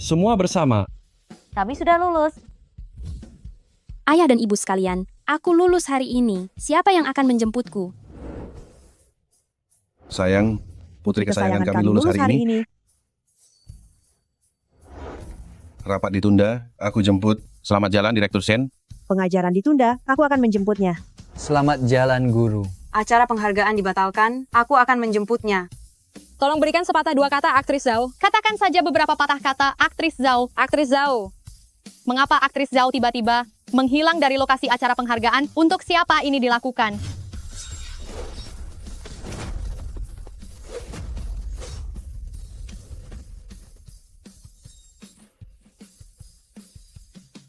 Semua bersama. Kami sudah lulus. Ayah dan ibu sekalian, aku lulus hari ini. Siapa yang akan menjemputku? Sayang, putri kesayangan kami lulus hari ini. Rapat ditunda, aku jemput. Selamat jalan, Direktur Sen. Pengajaran ditunda, aku akan menjemputnya. Selamat jalan, Guru. Acara penghargaan dibatalkan, aku akan menjemputnya. Tolong berikan sepatah dua kata aktris Zhao. Katakan saja beberapa patah kata aktris Zhao. Aktris Zhao. Mengapa aktris Zhao tiba-tiba menghilang dari lokasi acara penghargaan? Untuk siapa ini dilakukan?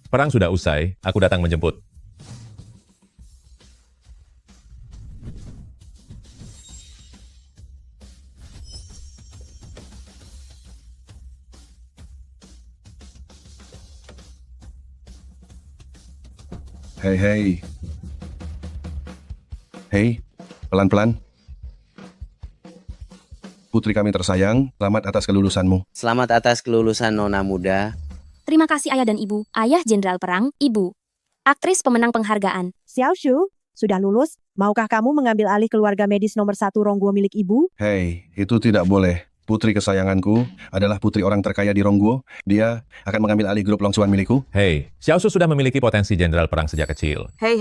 Perang sudah usai, aku datang menjemput. Hei. Hei, pelan-pelan. Putri kami tersayang, selamat atas kelulusanmu. Selamat atas kelulusan Nona muda. Terima kasih ayah dan ibu. Ayah Jenderal Perang, ibu. Aktris pemenang penghargaan. Xiao Shu, sudah lulus? Maukah kamu mengambil alih keluarga medis nomor 1 Rongguo milik ibu? Hei, itu tidak boleh. Putri kesayanganku adalah putri orang terkaya di Rongguo. Dia akan mengambil alih grup longsuan milikku. Hei, Xiaosu sudah memiliki potensi jenderal perang sejak kecil. Hei,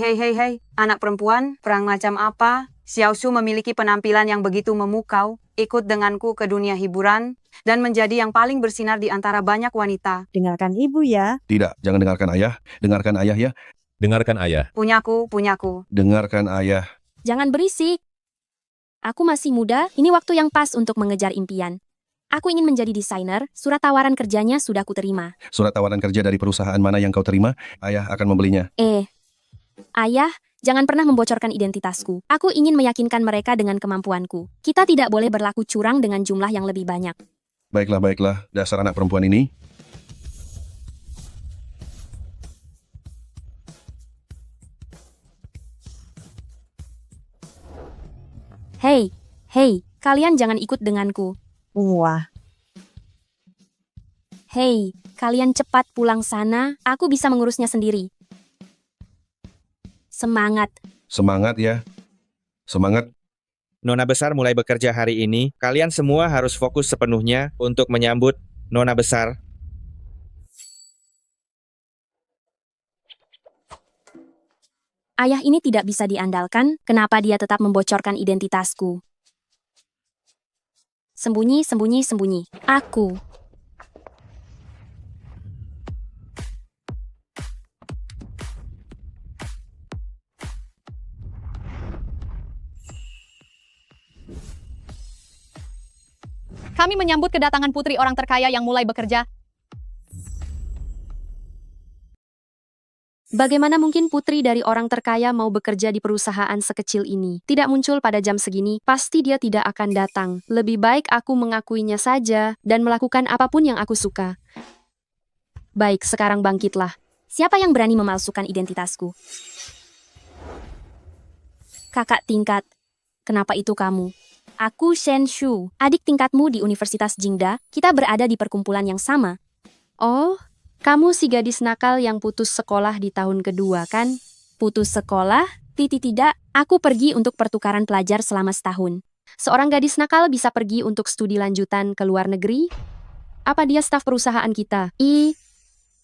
anak perempuan, perang macam apa? Xiaosu memiliki penampilan yang begitu memukau, ikut denganku ke dunia hiburan, dan menjadi yang paling bersinar di antara banyak wanita. Dengarkan ibu ya. Tidak, jangan dengarkan ayah. Dengarkan ayah ya. Dengarkan ayah. Punyaku. Dengarkan ayah. Jangan berisik. Aku masih muda, ini waktu yang pas untuk mengejar impian. Aku ingin menjadi desainer, surat tawaran kerjanya sudah kuterima. Surat tawaran kerja dari perusahaan mana yang kau terima? Ayah akan membelinya. Ayah, jangan pernah membocorkan identitasku. Aku ingin meyakinkan mereka dengan kemampuanku. Kita tidak boleh berlaku curang dengan jumlah yang lebih banyak. Baiklah, dasar anak perempuan ini. Hei, kalian jangan ikut denganku. Wah, Hei, kalian cepat pulang sana, aku bisa mengurusnya sendiri. Semangat. Semangat ya. Semangat. Nona Besar mulai bekerja hari ini. Kalian semua harus fokus sepenuhnya untuk menyambut Nona Besar. Ayah ini tidak bisa diandalkan, kenapa dia tetap membocorkan identitasku? Sembunyi. Aku. Kami menyambut kedatangan putri orang terkaya yang mulai bekerja. Bagaimana mungkin putri dari orang terkaya mau bekerja di perusahaan sekecil ini? Tidak muncul pada jam segini, pasti dia tidak akan datang. Lebih baik aku mengakuinya saja dan melakukan apapun yang aku suka. Baik, sekarang bangkitlah. Siapa yang berani memalsukan identitasku? Kakak tingkat. Kenapa itu kamu? Aku Shen Shu, adik tingkatmu di Universitas Jingda. Kita berada di perkumpulan yang sama. Oh, kamu si gadis nakal yang putus sekolah di tahun kedua, kan? Putus sekolah? Tidak, aku pergi untuk pertukaran pelajar selama setahun. Seorang gadis nakal bisa pergi untuk studi lanjutan ke luar negeri? Apa dia staf perusahaan kita?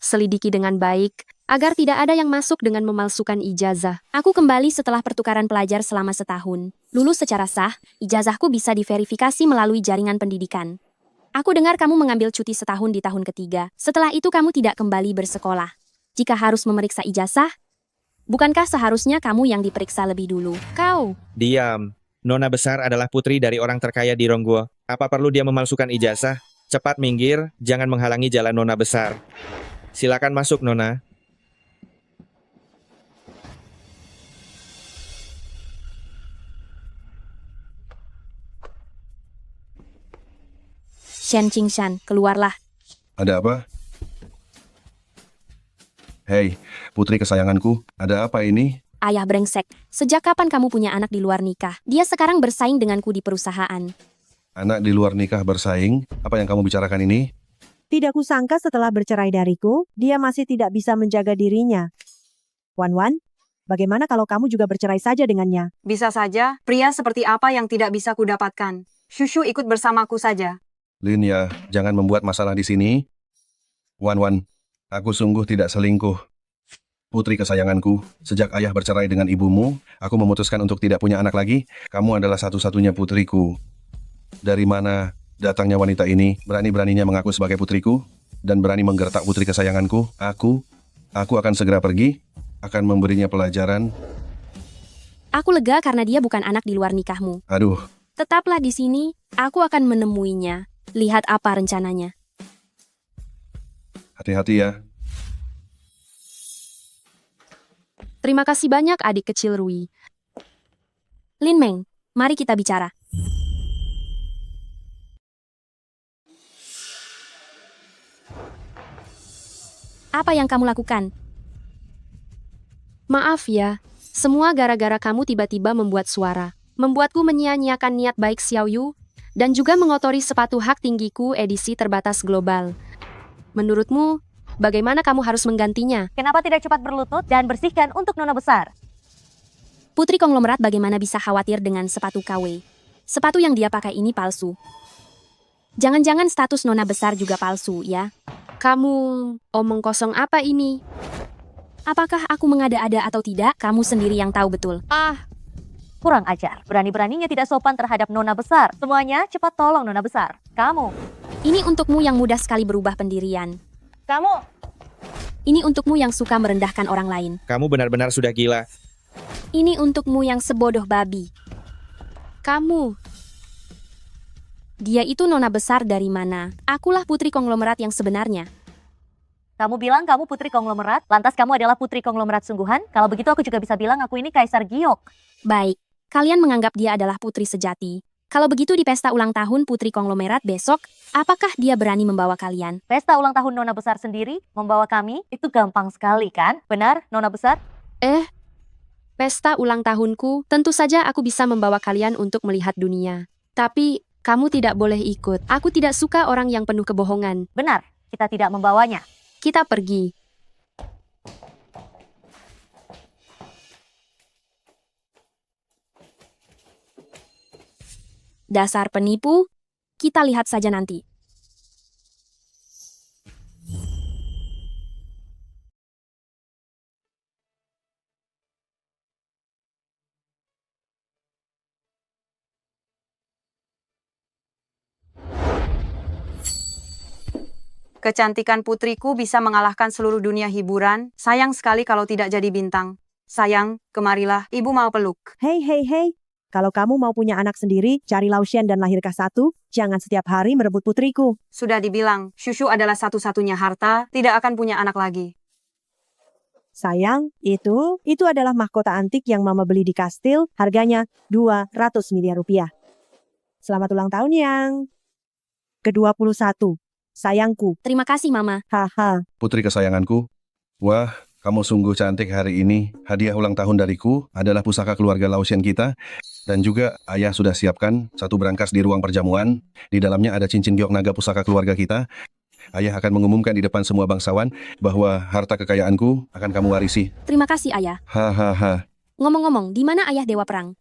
Selidiki dengan baik, agar tidak ada yang masuk dengan memalsukan ijazah. Aku kembali setelah pertukaran pelajar selama setahun. Lulus secara sah, ijazahku bisa diverifikasi melalui jaringan pendidikan. Aku dengar kamu mengambil cuti setahun di tahun ketiga. Setelah itu kamu tidak kembali bersekolah. Jika harus memeriksa ijazah, bukankah seharusnya kamu yang diperiksa lebih dulu? Kau. Diam. Nona Besar adalah putri dari orang terkaya di Rongguo. Apa perlu dia memalsukan ijazah? Cepat minggir, jangan menghalangi jalan Nona Besar. Silakan masuk, Nona. Shen Qingshan, keluarlah. Ada apa? Hei, putri kesayanganku, ada apa ini? Ayah brengsek, sejak kapan kamu punya anak di luar nikah? Dia sekarang bersaing denganku di perusahaan. Anak di luar nikah bersaing? Apa yang kamu bicarakan ini? Tidak kusangka setelah bercerai dariku, dia masih tidak bisa menjaga dirinya. Wan, bagaimana kalau kamu juga bercerai saja dengannya? Bisa saja, pria seperti apa yang tidak bisa kudapatkan. Shushu ikut bersamaku saja. Lin ya, jangan membuat masalah di sini. Wan, aku sungguh tidak selingkuh. Putri kesayanganku, sejak ayah bercerai dengan ibumu, aku memutuskan untuk tidak punya anak lagi. Kamu adalah satu-satunya putriku. Dari mana datangnya wanita ini, berani-beraninya mengaku sebagai putriku, dan berani menggertak putri kesayanganku? Aku akan segera pergi, akan memberinya pelajaran. Aku lega karena dia bukan anak di luar nikahmu. Aduh, Tetaplah di sini, aku akan menemuinya. Lihat apa rencananya. hati-hati ya. Terima kasih banyak adik kecil Rui. Lin Meng, mari kita bicara. Apa yang kamu lakukan? Maaf ya, semua gara-gara kamu tiba-tiba membuat suara. Membuatku menyia-nyiakan niat baik Xiao Yu, dan juga mengotori sepatu hak tinggiku edisi terbatas global. Menurutmu, bagaimana kamu harus menggantinya? Kenapa tidak cepat berlutut dan bersihkan untuk nona besar? Putri konglomerat bagaimana bisa khawatir dengan sepatu KW? Sepatu yang dia pakai ini palsu. Jangan-jangan status nona besar juga palsu, ya? Kamu omong kosong apa ini? Apakah aku mengada-ada atau tidak? Kamu sendiri yang tahu betul. Kurang ajar. Berani-beraninya tidak sopan terhadap nona besar. Semuanya cepat tolong nona besar. Kamu. Ini untukmu yang mudah sekali berubah pendirian. Kamu. Ini untukmu yang suka merendahkan orang lain. Kamu benar-benar sudah gila. Ini untukmu yang sebodoh babi. Kamu. Dia itu nona besar dari mana? Akulah putri konglomerat yang sebenarnya. Kamu bilang kamu putri konglomerat, lantas kamu adalah putri konglomerat sungguhan? Kalau begitu aku juga bisa bilang aku ini Kaisar Giok. Baik, kalian menganggap dia adalah putri sejati. Kalau begitu di pesta ulang tahun putri konglomerat besok, apakah dia berani membawa kalian? Pesta ulang tahun nona besar sendiri, membawa kami, itu gampang sekali kan? Benar, nona besar? Pesta ulang tahunku, tentu saja aku bisa membawa kalian untuk melihat dunia. Tapi, kamu tidak boleh ikut. Aku tidak suka orang yang penuh kebohongan. Benar, kita tidak membawanya. Kita pergi. Dasar penipu, kita lihat saja nanti. Kecantikan putriku bisa mengalahkan seluruh dunia hiburan. Sayang sekali kalau tidak jadi bintang. Sayang, kemarilah, ibu mau peluk. Hei. Kalau kamu mau punya anak sendiri, cari Laoshan dan lahirkah satu, jangan setiap hari merebut putriku. Sudah dibilang, Shushu adalah satu-satunya harta, tidak akan punya anak lagi. Sayang, itu adalah mahkota antik yang mama beli di kastil, harganya 200 miliar rupiah. Selamat ulang tahun yang ke-21. Sayangku, Terima kasih, Mama. haha. Putri kesayanganku. Wah, kamu sungguh cantik hari ini. Hadiah ulang tahun dariku adalah pusaka keluarga Laoshan kita. Dan juga ayah sudah siapkan satu brankas di ruang perjamuan. Di dalamnya ada cincin giok naga pusaka keluarga kita. Ayah akan mengumumkan di depan semua bangsawan bahwa harta kekayaanku akan kamu warisi. Terima kasih, Ayah. Hahaha. Ngomong-ngomong, di mana Ayah Dewa Perang?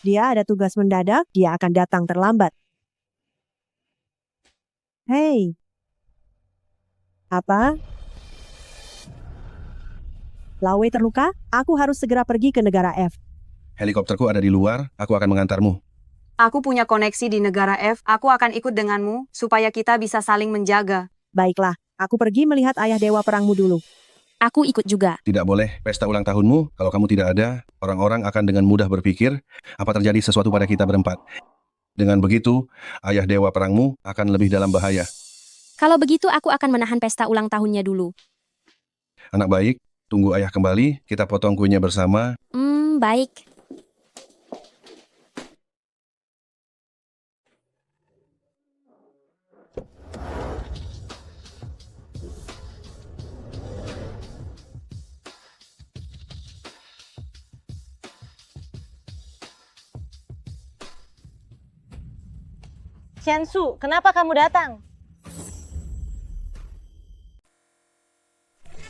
Dia ada tugas mendadak, dia akan datang terlambat. Hei. Apa? Lawe terluka? Aku harus segera pergi ke negara F. Helikopterku ada di luar, aku akan mengantarmu. Aku punya koneksi di negara F, aku akan ikut denganmu, supaya kita bisa saling menjaga. Baiklah, aku pergi melihat ayah dewa perangmu dulu. Aku ikut juga. Tidak boleh pesta ulang tahunmu, kalau kamu tidak ada, orang-orang akan dengan mudah berpikir apa terjadi sesuatu pada kita berempat. Dengan begitu, ayah dewa perangmu akan lebih dalam bahaya. Kalau begitu aku akan menahan pesta ulang tahunnya dulu. Anak baik, tunggu ayah kembali, kita potong kuenya bersama. Baik. Shensu, kenapa kamu datang?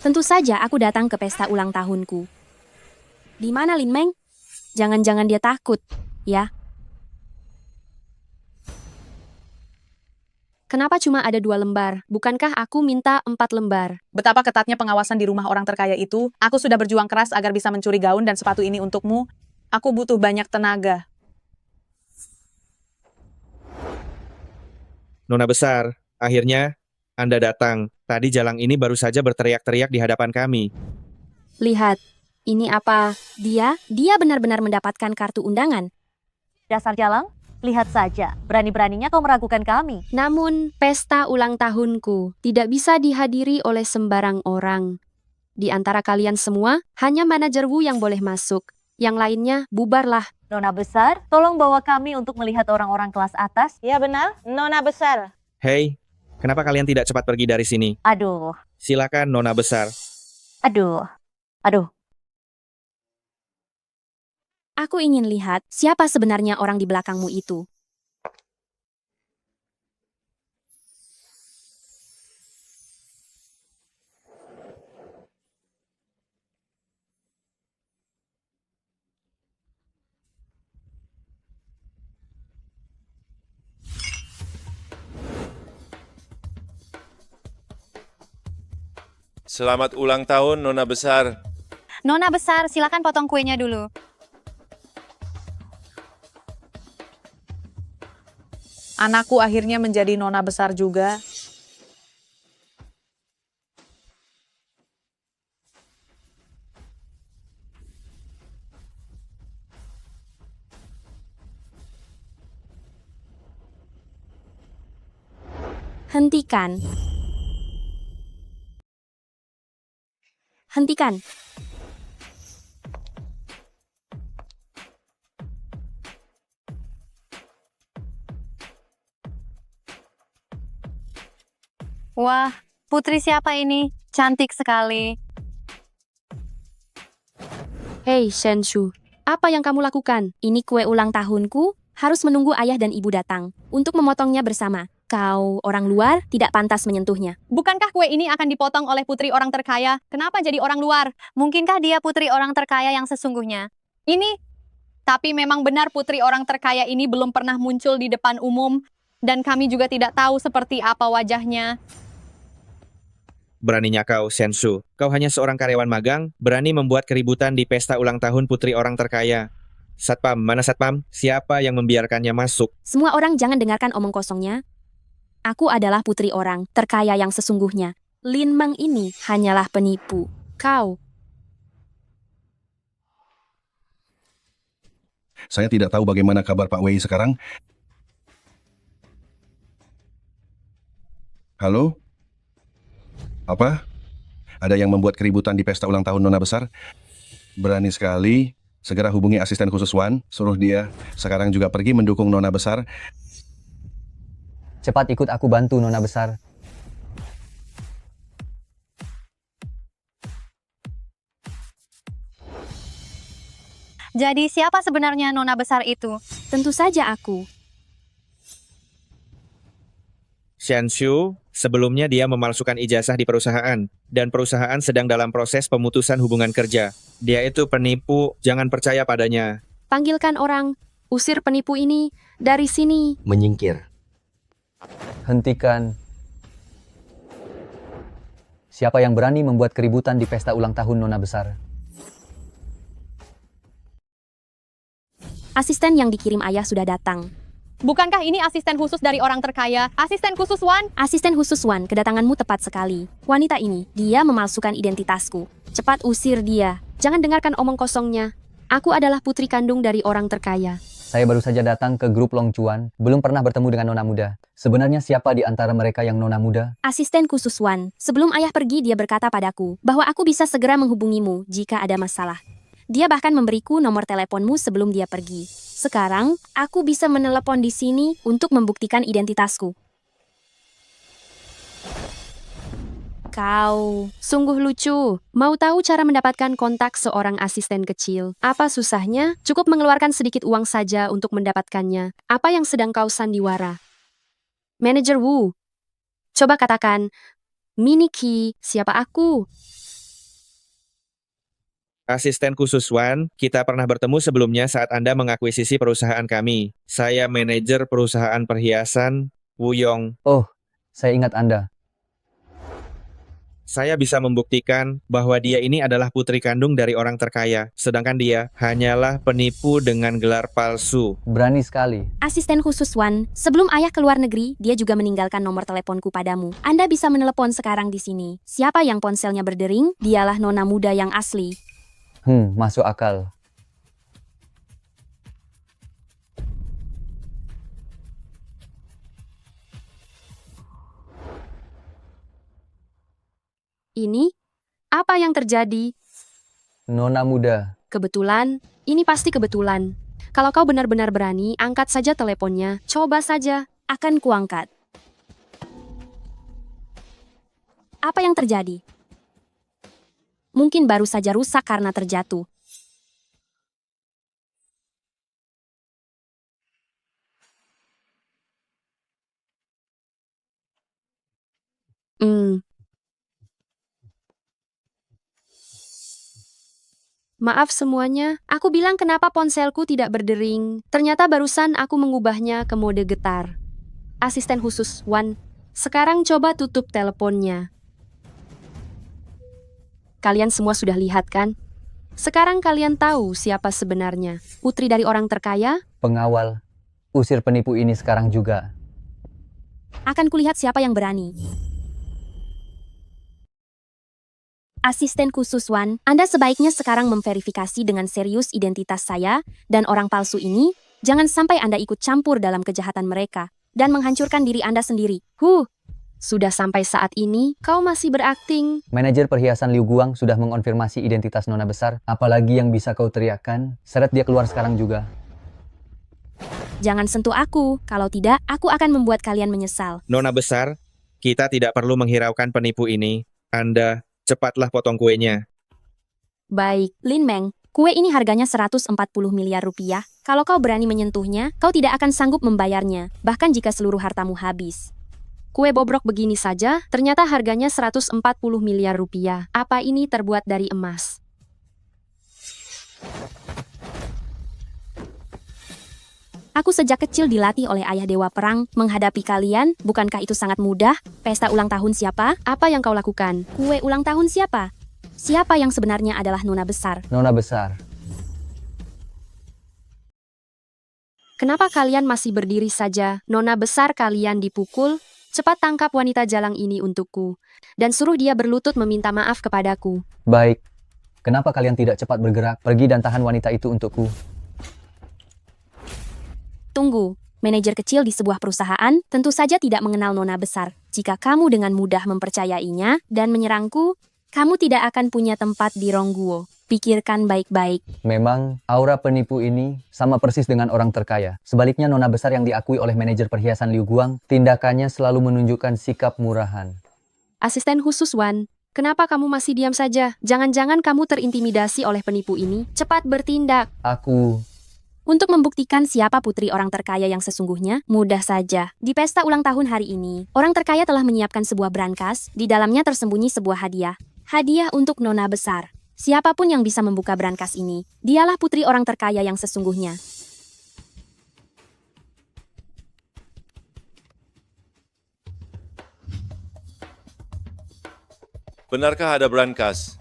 Tentu saja aku datang ke pesta ulang tahunku. Di mana Lin Meng? Jangan-jangan dia takut, ya? Kenapa cuma ada 2 lembar? Bukankah aku minta 4 lembar? Betapa ketatnya pengawasan di rumah orang terkaya itu. Aku sudah berjuang keras agar bisa mencuri gaun dan sepatu ini untukmu. Aku butuh banyak tenaga. Nona besar, akhirnya Anda datang. Tadi Jalang ini baru saja berteriak-teriak di hadapan kami. Lihat, ini apa? Dia benar-benar mendapatkan kartu undangan. Dasar Jalang, lihat saja. Berani-beraninya kau meragukan kami. Namun, pesta ulang tahunku tidak bisa dihadiri oleh sembarang orang. Di antara kalian semua, hanya manajer Wu yang boleh masuk. Yang lainnya, bubarlah. Nona besar, tolong bawa kami untuk melihat orang-orang kelas atas. Ya benar, Nona besar. Hei, kenapa kalian tidak cepat pergi dari sini? Aduh, Silakan Nona besar. aduh, aduh. Aku ingin lihat siapa sebenarnya orang di belakangmu itu. Selamat ulang tahun, Nona Besar. Nona besar, silakan potong kuenya dulu. Anakku akhirnya menjadi nona besar juga. Hentikan. Hentikan. Wah, putri siapa ini? Cantik sekali. Hei, Shenshu. Apa yang kamu lakukan? Ini kue ulang tahunku, harus menunggu ayah dan ibu datang untuk memotongnya bersama. Kau, orang luar, tidak pantas menyentuhnya. Bukankah kue ini akan dipotong oleh putri orang terkaya? Kenapa jadi orang luar? Mungkinkah dia putri orang terkaya yang sesungguhnya? Ini, tapi memang benar putri orang terkaya ini belum pernah muncul di depan umum, dan kami juga tidak tahu seperti apa wajahnya. Beraninya kau, Sensu. Kau hanya seorang karyawan magang, berani membuat keributan di pesta ulang tahun putri orang terkaya. Satpam, mana Satpam? Siapa yang membiarkannya masuk? Semua orang jangan dengarkan omong kosongnya. Aku adalah putri orang terkaya yang sesungguhnya. Lin Meng ini hanyalah penipu. Kau. Saya tidak tahu bagaimana kabar Pak Wei sekarang. Halo? Apa? Ada yang membuat keributan di pesta ulang tahun Nona Besar? Berani sekali. Segera hubungi asisten khusus Wan, suruh dia sekarang juga pergi mendukung Nona Besar. Cepat ikut aku bantu, Nona Besar. Jadi siapa sebenarnya nona besar itu? Tentu saja aku. Xianxiu, sebelumnya dia memalsukan ijazah di perusahaan, dan perusahaan sedang dalam proses pemutusan hubungan kerja. Dia itu penipu, jangan percaya padanya. Panggilkan orang, usir penipu ini dari sini. Menyingkir. Hentikan. Siapa yang berani membuat keributan di pesta ulang tahun Nona Besar? Asisten yang dikirim ayah sudah datang. Bukankah ini asisten khusus dari orang terkaya? Asisten khusus Wan? Asisten khusus Wan, kedatanganmu tepat sekali. Wanita ini, dia memalsukan identitasku. Cepat usir dia. Jangan dengarkan omong kosongnya. Aku adalah putri kandung dari orang terkaya. Saya baru saja datang ke grup Long Chuan, belum pernah bertemu dengan Nona Muda. Sebenarnya siapa di antara mereka yang Nona Muda? Asisten khusus Wan. Sebelum ayah pergi, dia berkata padaku bahwa aku bisa segera menghubungimu jika ada masalah. Dia bahkan memberiku nomor teleponmu sebelum dia pergi. Sekarang, aku bisa menelepon di sini untuk membuktikan identitasku. Kau, sungguh lucu. Mau tahu cara mendapatkan kontak seorang asisten kecil? Apa susahnya? Cukup mengeluarkan sedikit uang saja untuk mendapatkannya. Apa yang sedang kau sandiwara? Manajer Wu. Coba katakan, Miniki, siapa aku? Asisten khusus Wan, kita pernah bertemu sebelumnya saat Anda mengakuisisi perusahaan kami. Saya manajer perusahaan perhiasan, Wu Yong. Oh, saya ingat Anda. Saya bisa membuktikan bahwa dia ini adalah putri kandung dari orang terkaya, sedangkan dia hanyalah penipu dengan gelar palsu. Berani sekali. Asisten khusus Wan, sebelum ayah keluar negeri, dia juga meninggalkan nomor teleponku padamu. Anda bisa menelepon sekarang di sini. Siapa yang ponselnya berdering? Dialah nona muda yang asli. Masuk akal. Ini? Apa yang terjadi? Nona muda. Kebetulan, ini pasti kebetulan. Kalau kau benar-benar berani, angkat saja teleponnya. Coba saja, akan kuangkat. Apa yang terjadi? Mungkin baru saja rusak karena terjatuh. Maaf semuanya, aku bilang kenapa ponselku tidak berdering. Ternyata barusan aku mengubahnya ke mode getar. Asisten khusus Wan, sekarang coba tutup teleponnya. Kalian semua sudah lihat kan? Sekarang kalian tahu siapa sebenarnya. Putri dari orang terkaya? Pengawal. Usir penipu ini sekarang juga. Akan kulihat siapa yang berani. Asisten khusus Wan, Anda sebaiknya sekarang memverifikasi dengan serius identitas saya dan orang palsu ini. Jangan sampai Anda ikut campur dalam kejahatan mereka dan menghancurkan diri Anda sendiri. Sudah sampai saat ini, kau masih berakting. Manajer perhiasan Liu Guang sudah mengonfirmasi identitas nona besar. Apalagi yang bisa kau teriakkan? Seret dia keluar sekarang juga. Jangan sentuh aku, kalau tidak, aku akan membuat kalian menyesal. Nona besar, kita tidak perlu menghiraukan penipu ini. Anda, cepatlah potong kuenya. Baik, Lin Meng, kue ini harganya 140 miliar rupiah. Kalau kau berani menyentuhnya, kau tidak akan sanggup membayarnya, bahkan jika seluruh hartamu habis. Kue bobrok begini saja, ternyata harganya 140 miliar rupiah. Apa ini terbuat dari emas? Aku sejak kecil dilatih oleh ayah dewa perang menghadapi kalian. Bukankah itu sangat mudah? Pesta ulang tahun siapa? Apa yang kau lakukan? Kue ulang tahun siapa? Siapa yang sebenarnya adalah nona besar? Nona besar. Kenapa kalian masih berdiri saja? Nona besar kalian dipukul? Cepat tangkap wanita jalang ini untukku. Dan suruh dia berlutut meminta maaf kepadaku. Baik. Kenapa kalian tidak cepat bergerak? Pergi dan tahan wanita itu untukku. Tunggu, manajer kecil di sebuah perusahaan tentu saja tidak mengenal nona besar. Jika kamu dengan mudah mempercayainya dan menyerangku, kamu tidak akan punya tempat di Rongguo. Pikirkan baik-baik. Memang, aura penipu ini sama persis dengan orang terkaya. Sebaliknya nona besar yang diakui oleh manajer perhiasan Liu Guang, tindakannya selalu menunjukkan sikap murahan. Asisten khusus Wan, kenapa kamu masih diam saja? Jangan-jangan kamu terintimidasi oleh penipu ini? Cepat bertindak. Untuk membuktikan siapa putri orang terkaya yang sesungguhnya, mudah saja. Di pesta ulang tahun hari ini, orang terkaya telah menyiapkan sebuah brankas, di dalamnya tersembunyi sebuah hadiah. Hadiah untuk nona besar. Siapapun yang bisa membuka brankas ini, dialah putri orang terkaya yang sesungguhnya. Benarkah ada brankas?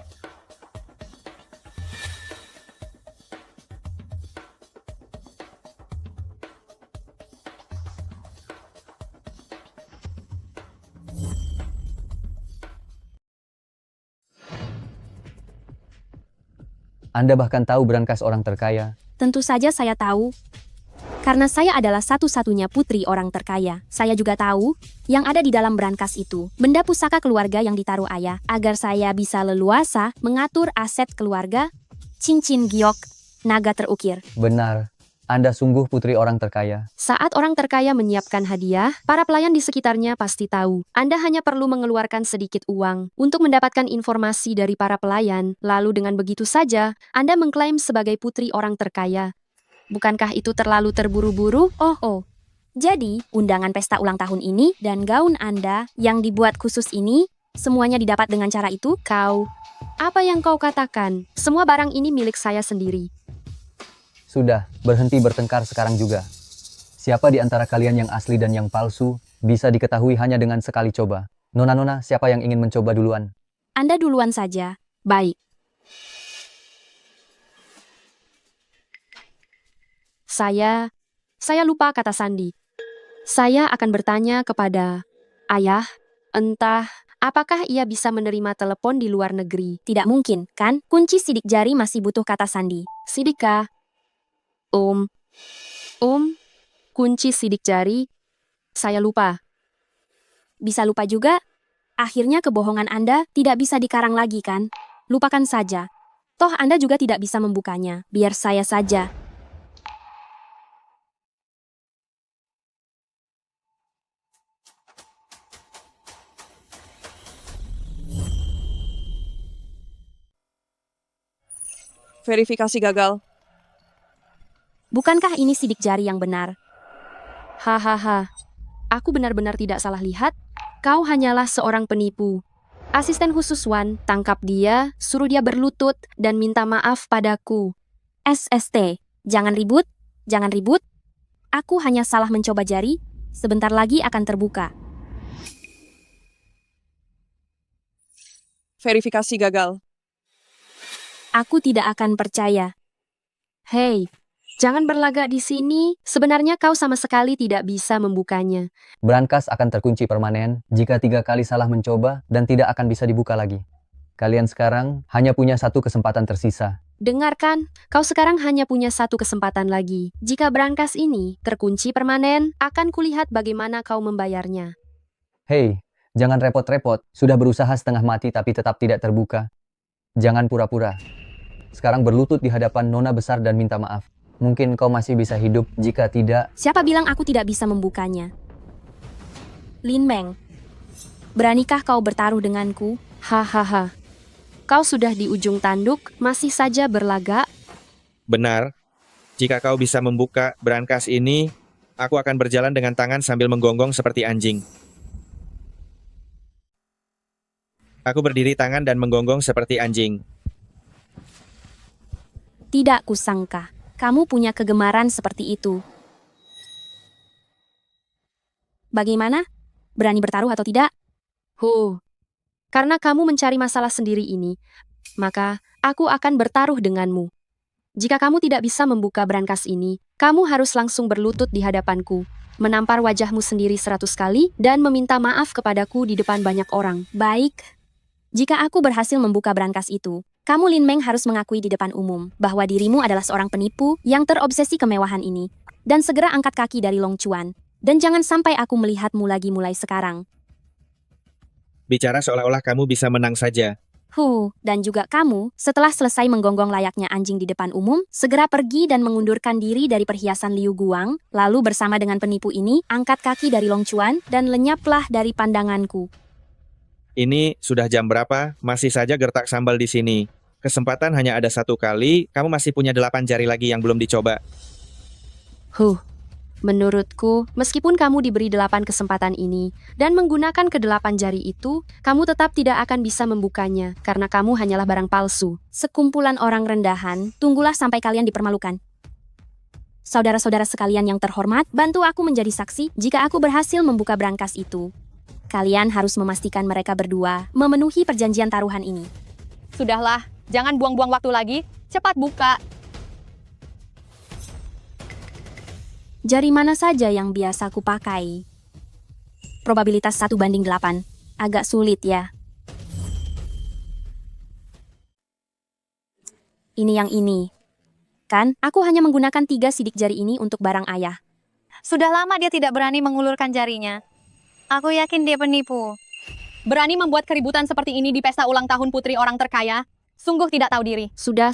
Anda bahkan tahu brankas orang terkaya. Tentu saja saya tahu. Karena saya adalah satu-satunya putri orang terkaya. Saya juga tahu yang ada di dalam brankas itu. Benda pusaka keluarga yang ditaruh ayah agar saya bisa leluasa mengatur aset keluarga. Cincin giok, naga terukir. Benar. Anda sungguh putri orang terkaya. Saat orang terkaya menyiapkan hadiah, para pelayan di sekitarnya pasti tahu. Anda hanya perlu mengeluarkan sedikit uang untuk mendapatkan informasi dari para pelayan. Lalu dengan begitu saja, Anda mengklaim sebagai putri orang terkaya. Bukankah itu terlalu terburu-buru? Jadi, undangan pesta ulang tahun ini dan gaun Anda yang dibuat khusus ini Semuanya didapat dengan cara itu, kau. Apa yang kau katakan? Semua barang ini milik saya sendiri. Sudah, berhenti bertengkar sekarang juga. Siapa di antara kalian yang asli dan yang palsu bisa diketahui hanya dengan sekali coba. Nona-nona, siapa yang ingin mencoba duluan? Anda duluan saja. Baik. Saya lupa kata sandi. Saya akan bertanya kepada ayah, entah apakah ia bisa menerima telepon di luar negeri. Tidak mungkin, kan? Kunci sidik jari masih butuh kata sandi. Sidika. Kunci sidik jari. Saya lupa. Bisa lupa juga? Akhirnya kebohongan Anda tidak bisa dikarang lagi, kan? Lupakan saja. Toh Anda juga tidak bisa membukanya. Biar saya saja. Verifikasi gagal. Bukankah ini sidik jari yang benar? Hahaha. Aku benar-benar tidak salah lihat. Kau hanyalah seorang penipu. Asisten khusus Wan, tangkap dia, suruh dia berlutut, dan minta maaf padaku. SST. Jangan ribut. Jangan ribut. Aku hanya salah mencoba jari. Sebentar lagi akan terbuka. Verifikasi gagal. Aku tidak akan percaya. Hei, jangan berlagak di sini. Sebenarnya kau sama sekali tidak bisa membukanya. Brankas akan terkunci permanen jika 3 kali salah mencoba dan tidak akan bisa dibuka lagi. Kalian sekarang hanya punya 1 kesempatan tersisa. Dengarkan, kau sekarang hanya punya 1 kesempatan lagi. Jika brankas ini terkunci permanen, akan kulihat bagaimana kau membayarnya. Hei, jangan repot-repot. Sudah berusaha setengah mati tapi tetap tidak terbuka. Jangan pura-pura. Sekarang berlutut di hadapan Nona besar dan minta maaf. Mungkin kau masih bisa hidup, jika tidak... Siapa bilang aku tidak bisa membukanya? Lin Meng, beranikah kau bertaruh denganku? Hahaha. Kau sudah di ujung tanduk, masih saja berlagak. Benar. Jika kau bisa membuka brankas ini, aku akan berjalan dengan tangan sambil menggonggong seperti anjing. Aku berdiri tangan dan menggonggong seperti anjing. Tidak kusangka. Kamu punya kegemaran seperti itu. Bagaimana? Berani bertaruh atau tidak? Karena kamu mencari masalah sendiri ini, maka aku akan bertaruh denganmu. Jika kamu tidak bisa membuka brankas ini, kamu harus langsung berlutut di hadapanku, menampar wajahmu sendiri 100 kali, dan meminta maaf kepadaku di depan banyak orang. Baik. Jika aku berhasil membuka brankas itu, kamu Lin Meng harus mengakui di depan umum bahwa dirimu adalah seorang penipu yang terobsesi kemewahan ini. Dan segera angkat kaki dari Long Chuan. Dan jangan sampai aku melihatmu lagi mulai sekarang. Bicara seolah-olah kamu bisa menang saja. Dan juga kamu, setelah selesai menggonggong layaknya anjing di depan umum, segera pergi dan mengundurkan diri dari perhiasan Liu Guang, lalu bersama dengan penipu ini, angkat kaki dari Long Chuan, dan lenyaplah dari pandanganku. Ini sudah jam berapa? Masih saja gertak sambal di sini. Kesempatan hanya ada 1 kali, kamu masih punya 8 jari lagi yang belum dicoba. Menurutku, meskipun kamu diberi 8 kesempatan ini, dan menggunakan ke-8 jari itu, kamu tetap tidak akan bisa membukanya, karena kamu hanyalah barang palsu. Sekumpulan orang rendahan, tunggulah sampai kalian dipermalukan. Saudara-saudara sekalian yang terhormat, bantu aku menjadi saksi jika aku berhasil membuka brankas itu. Kalian harus memastikan mereka berdua memenuhi perjanjian taruhan ini. Sudahlah, jangan buang-buang waktu lagi. Cepat buka. Jari mana saja yang biasa aku pakai? Probabilitas 1:8. Agak sulit ya. Ini yang ini. Kan, aku hanya menggunakan 3 sidik jari ini untuk barang ayah. Sudah lama dia tidak berani mengulurkan jarinya. Aku yakin dia penipu. Berani membuat keributan seperti ini di pesta ulang tahun putri orang terkaya? Sungguh tidak tahu diri. Sudah.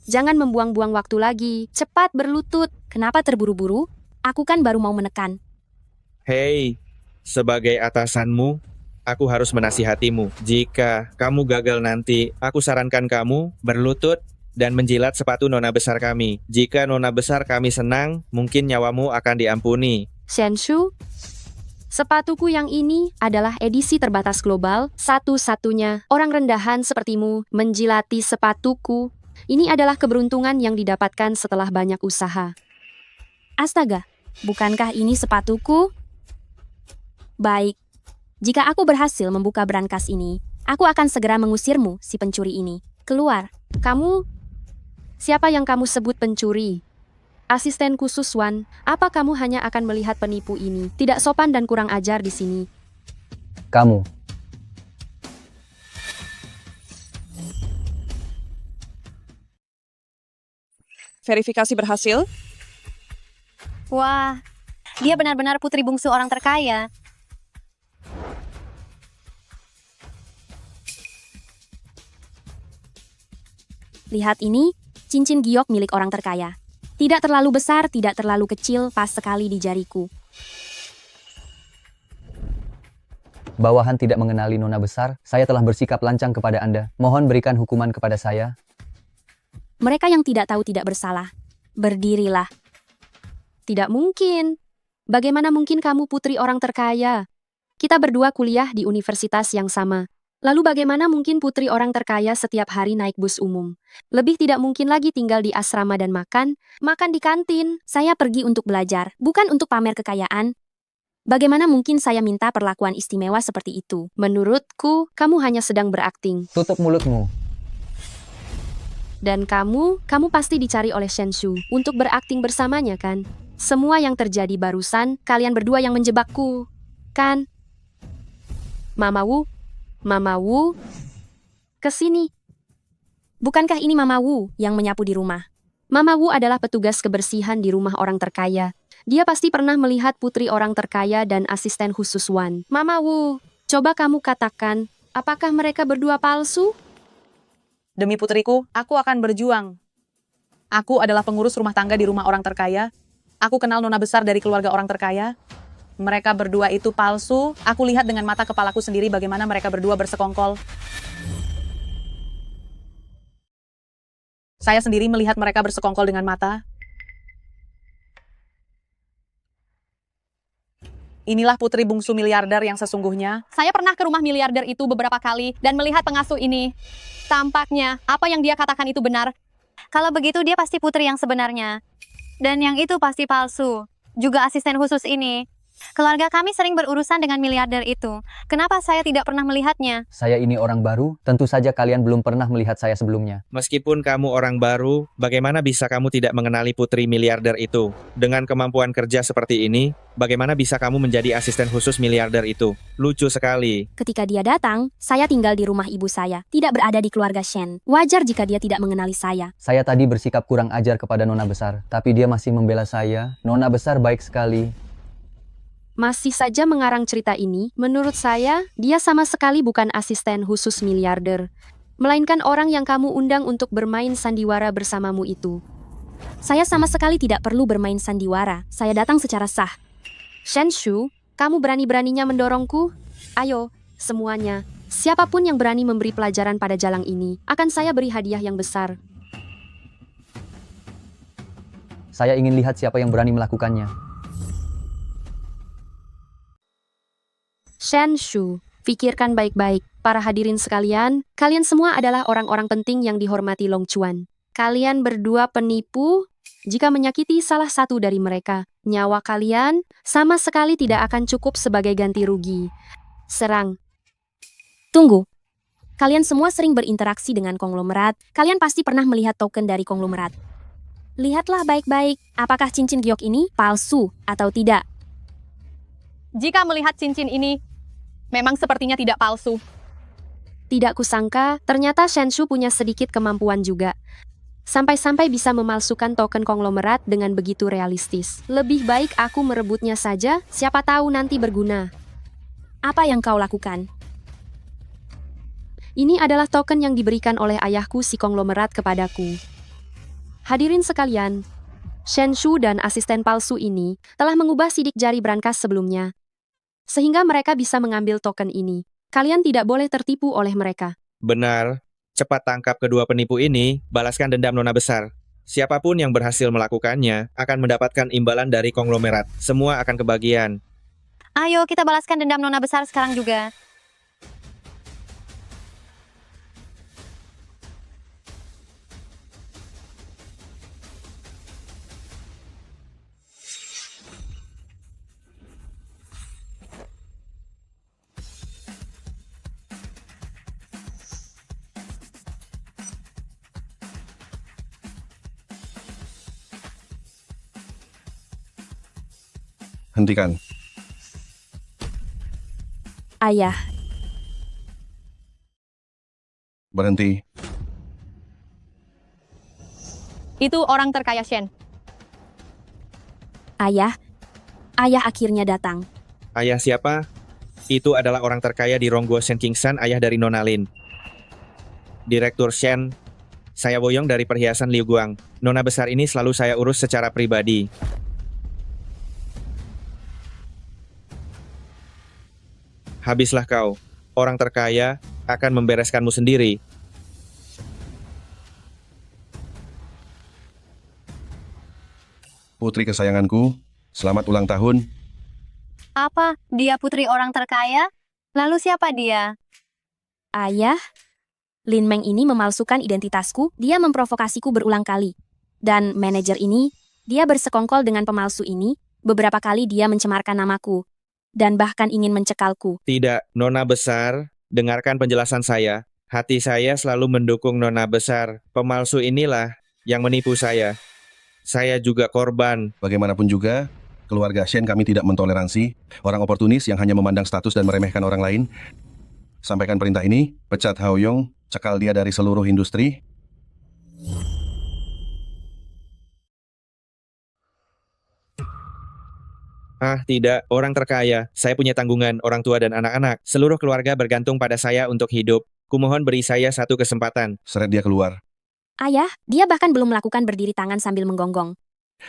Jangan membuang-buang waktu lagi. Cepat berlutut. Kenapa terburu-buru? Aku kan baru mau menekan. Hei, sebagai atasanmu, aku harus menasihatimu. Jika kamu gagal nanti, aku sarankan kamu berlutut dan menjilat sepatu nona besar kami. Jika nona besar kami senang, mungkin nyawamu akan diampuni. Shenshu, Sepatuku yang ini adalah edisi terbatas global, satu-satunya orang rendahan sepertimu menjilati sepatuku. Ini adalah keberuntungan yang didapatkan setelah banyak usaha. Astaga, bukankah ini sepatuku? Baik, jika aku berhasil membuka brankas ini, aku akan segera mengusirmu, si pencuri ini. Keluar. Kamu? Siapa yang kamu sebut pencuri? Asisten khusus Wan, apa kamu hanya akan melihat penipu ini? Tidak sopan dan kurang ajar di sini. Kamu. Verifikasi berhasil. Wah, dia benar-benar putri bungsu orang terkaya. Lihat ini, cincin giok milik orang terkaya. Tidak terlalu besar, tidak terlalu kecil, pas sekali di jariku. Bawahan tidak mengenali nona besar, saya telah bersikap lancang kepada Anda. Mohon berikan hukuman kepada saya. Mereka yang tidak tahu tidak bersalah. Berdirilah. Tidak mungkin. Bagaimana mungkin kamu putri orang terkaya? Kita berdua kuliah di universitas yang sama. Lalu bagaimana mungkin putri orang terkaya setiap hari naik bus umum? Lebih tidak mungkin lagi tinggal di asrama dan makan di kantin. Saya pergi untuk belajar, bukan untuk pamer kekayaan. Bagaimana mungkin saya minta perlakuan istimewa seperti itu? Menurutku, kamu hanya sedang berakting. Tutup mulutmu. Dan kamu pasti dicari oleh Shenshu untuk berakting bersamanya kan? Semua yang terjadi barusan, kalian berdua yang menjebakku, kan? Mama Wu, kesini. Bukankah ini Mama Wu yang menyapu di rumah? Mama Wu adalah petugas kebersihan di rumah orang terkaya. Dia pasti pernah melihat putri orang terkaya dan asisten khusus Wan. Mama Wu, coba kamu katakan, apakah mereka berdua palsu? Demi putriku, aku akan berjuang. Aku adalah pengurus rumah tangga di rumah orang terkaya. Aku kenal nona besar dari keluarga orang terkaya. Mereka berdua itu palsu. Aku lihat dengan mata kepalaku sendiri bagaimana mereka berdua bersekongkol. Saya sendiri melihat mereka bersekongkol dengan mata. Inilah putri bungsu miliarder yang sesungguhnya. Saya pernah ke rumah miliarder itu beberapa kali dan melihat pengasuh ini. Tampaknya, apa yang dia katakan itu benar. Kalau begitu dia pasti putri yang sebenarnya. Dan yang itu pasti palsu. Juga asisten khusus ini. Keluarga kami sering berurusan dengan miliarder itu. Kenapa saya tidak pernah melihatnya? Saya ini orang baru, tentu saja kalian belum pernah melihat saya sebelumnya. Meskipun kamu orang baru, bagaimana bisa kamu tidak mengenali putri miliarder itu? Dengan kemampuan kerja seperti ini, bagaimana bisa kamu menjadi asisten khusus miliarder itu? Lucu sekali. Ketika dia datang, saya tinggal di rumah ibu saya, tidak berada di keluarga Shen. Wajar jika dia tidak mengenali saya. Saya tadi bersikap kurang ajar kepada nona besar, tapi dia masih membela saya. Nona besar baik sekali. Masih saja mengarang cerita ini, menurut saya, dia sama sekali bukan asisten khusus miliarder. Melainkan orang yang kamu undang untuk bermain sandiwara bersamamu itu. Saya sama sekali tidak perlu bermain sandiwara. Saya datang secara sah. Shenshu, kamu berani-beraninya mendorongku? Ayo, semuanya. Siapapun yang berani memberi pelajaran pada jalang ini, akan saya beri hadiah yang besar. Saya ingin lihat siapa yang berani melakukannya. Shenshu, pikirkan baik-baik. Para hadirin sekalian, kalian semua adalah orang-orang penting yang dihormati Long Chuan. Kalian berdua penipu. Jika menyakiti salah satu dari mereka, nyawa kalian sama sekali tidak akan cukup sebagai ganti rugi. Serang. Tunggu. Kalian semua sering berinteraksi dengan konglomerat. Kalian pasti pernah melihat token dari konglomerat. Lihatlah baik-baik, apakah cincin giok ini palsu atau tidak. Jika melihat cincin ini, memang sepertinya tidak palsu. Tidak kusangka, ternyata Shenshu punya sedikit kemampuan juga. Sampai-sampai bisa memalsukan token konglomerat dengan begitu realistis. Lebih baik aku merebutnya saja, siapa tahu nanti berguna. Apa yang kau lakukan? Ini adalah token yang diberikan oleh ayahku si konglomerat kepadaku. Hadirin sekalian, Shenshu dan asisten palsu ini telah mengubah sidik jari brankas sebelumnya. Sehingga mereka bisa mengambil token ini. Kalian tidak boleh tertipu oleh mereka. Benar. Cepat tangkap kedua penipu ini, balaskan dendam nona besar. Siapapun yang berhasil melakukannya akan mendapatkan imbalan dari konglomerat. Semua akan kebagian. Ayo, kita balaskan dendam Nona Besar sekarang juga. Hentikan. Ayah, Berhenti. Itu orang terkaya Shen. ayah, ayah akhirnya datang. Ayah siapa? Itu adalah orang terkaya di Rongguo Shen Kingsan, ayah dari Nona Lin. Direktur Shen, saya Boyong dari perhiasan Liu Guang. Nona besar ini selalu saya urus secara pribadi. Habislah kau. Orang terkaya akan membereskanmu sendiri. Putri kesayanganku, selamat ulang tahun. Apa? Dia putri orang terkaya? Lalu siapa dia? Ayah, Lin Meng ini memalsukan identitasku, dia memprovokasiku berulang kali. Dan manajer ini, dia bersekongkol dengan pemalsu ini, beberapa kali dia mencemarkan namaku. Dan bahkan ingin mencekalku. Tidak, Nona besar, dengarkan penjelasan saya. Hati saya selalu mendukung Nona besar. Pemalsu inilah yang menipu saya. Saya juga korban. Bagaimanapun juga, keluarga Shen kami tidak mentoleransi orang oportunis yang hanya memandang status dan meremehkan orang lain. Sampaikan perintah ini, pecat Hao Yong, cekal dia dari seluruh industri. Ah, tidak. Orang terkaya. Saya punya tanggungan, orang tua dan anak-anak. Seluruh keluarga bergantung pada saya untuk hidup. Kumohon beri saya satu kesempatan. Seret dia keluar. Ayah, dia bahkan belum melakukan berdiri tangan sambil menggonggong.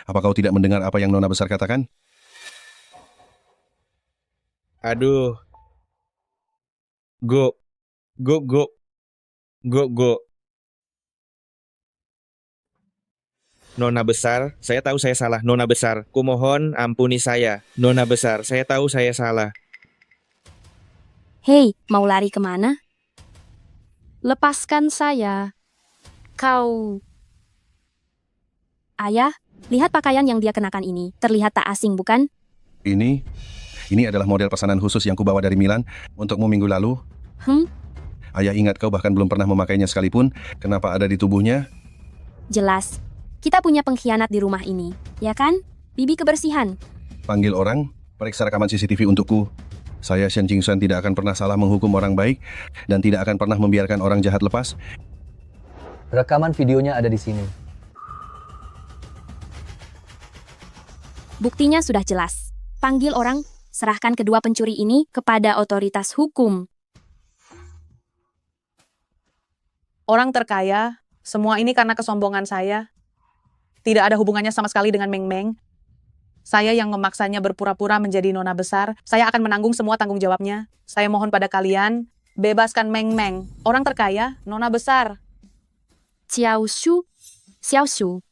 Apa kau tidak mendengar apa yang Nona besar katakan? Aduh. Go. Go, go. Go, go. Nona besar, saya tahu saya salah. Nona besar, kumohon ampuni saya. Nona besar, saya tahu saya salah. Hei, mau lari kemana? Lepaskan saya. Kau... Ayah, lihat pakaian yang dia kenakan ini. Terlihat tak asing, bukan? Ini adalah model pesanan khusus yang kubawa dari Milan untukmu minggu lalu. Ayah ingat kau bahkan belum pernah memakainya sekalipun. Kenapa ada di tubuhnya? Jelas. Kita punya pengkhianat di rumah ini, ya kan? Bibi kebersihan. Panggil orang, periksa rekaman CCTV untukku. Saya Shen Jingxuan tidak akan pernah salah menghukum orang baik dan tidak akan pernah membiarkan orang jahat lepas. Rekaman videonya ada di sini. Buktinya sudah jelas. Panggil orang, serahkan kedua pencuri ini kepada otoritas hukum. Orang terkaya, semua ini karena kesombongan saya. Tidak ada hubungannya sama sekali dengan Meng Meng. Saya yang memaksanya berpura-pura menjadi nona besar. Saya akan menanggung semua tanggung jawabnya. Saya mohon pada kalian, bebaskan Meng Meng. Orang terkaya, nona besar. Xiao Shu,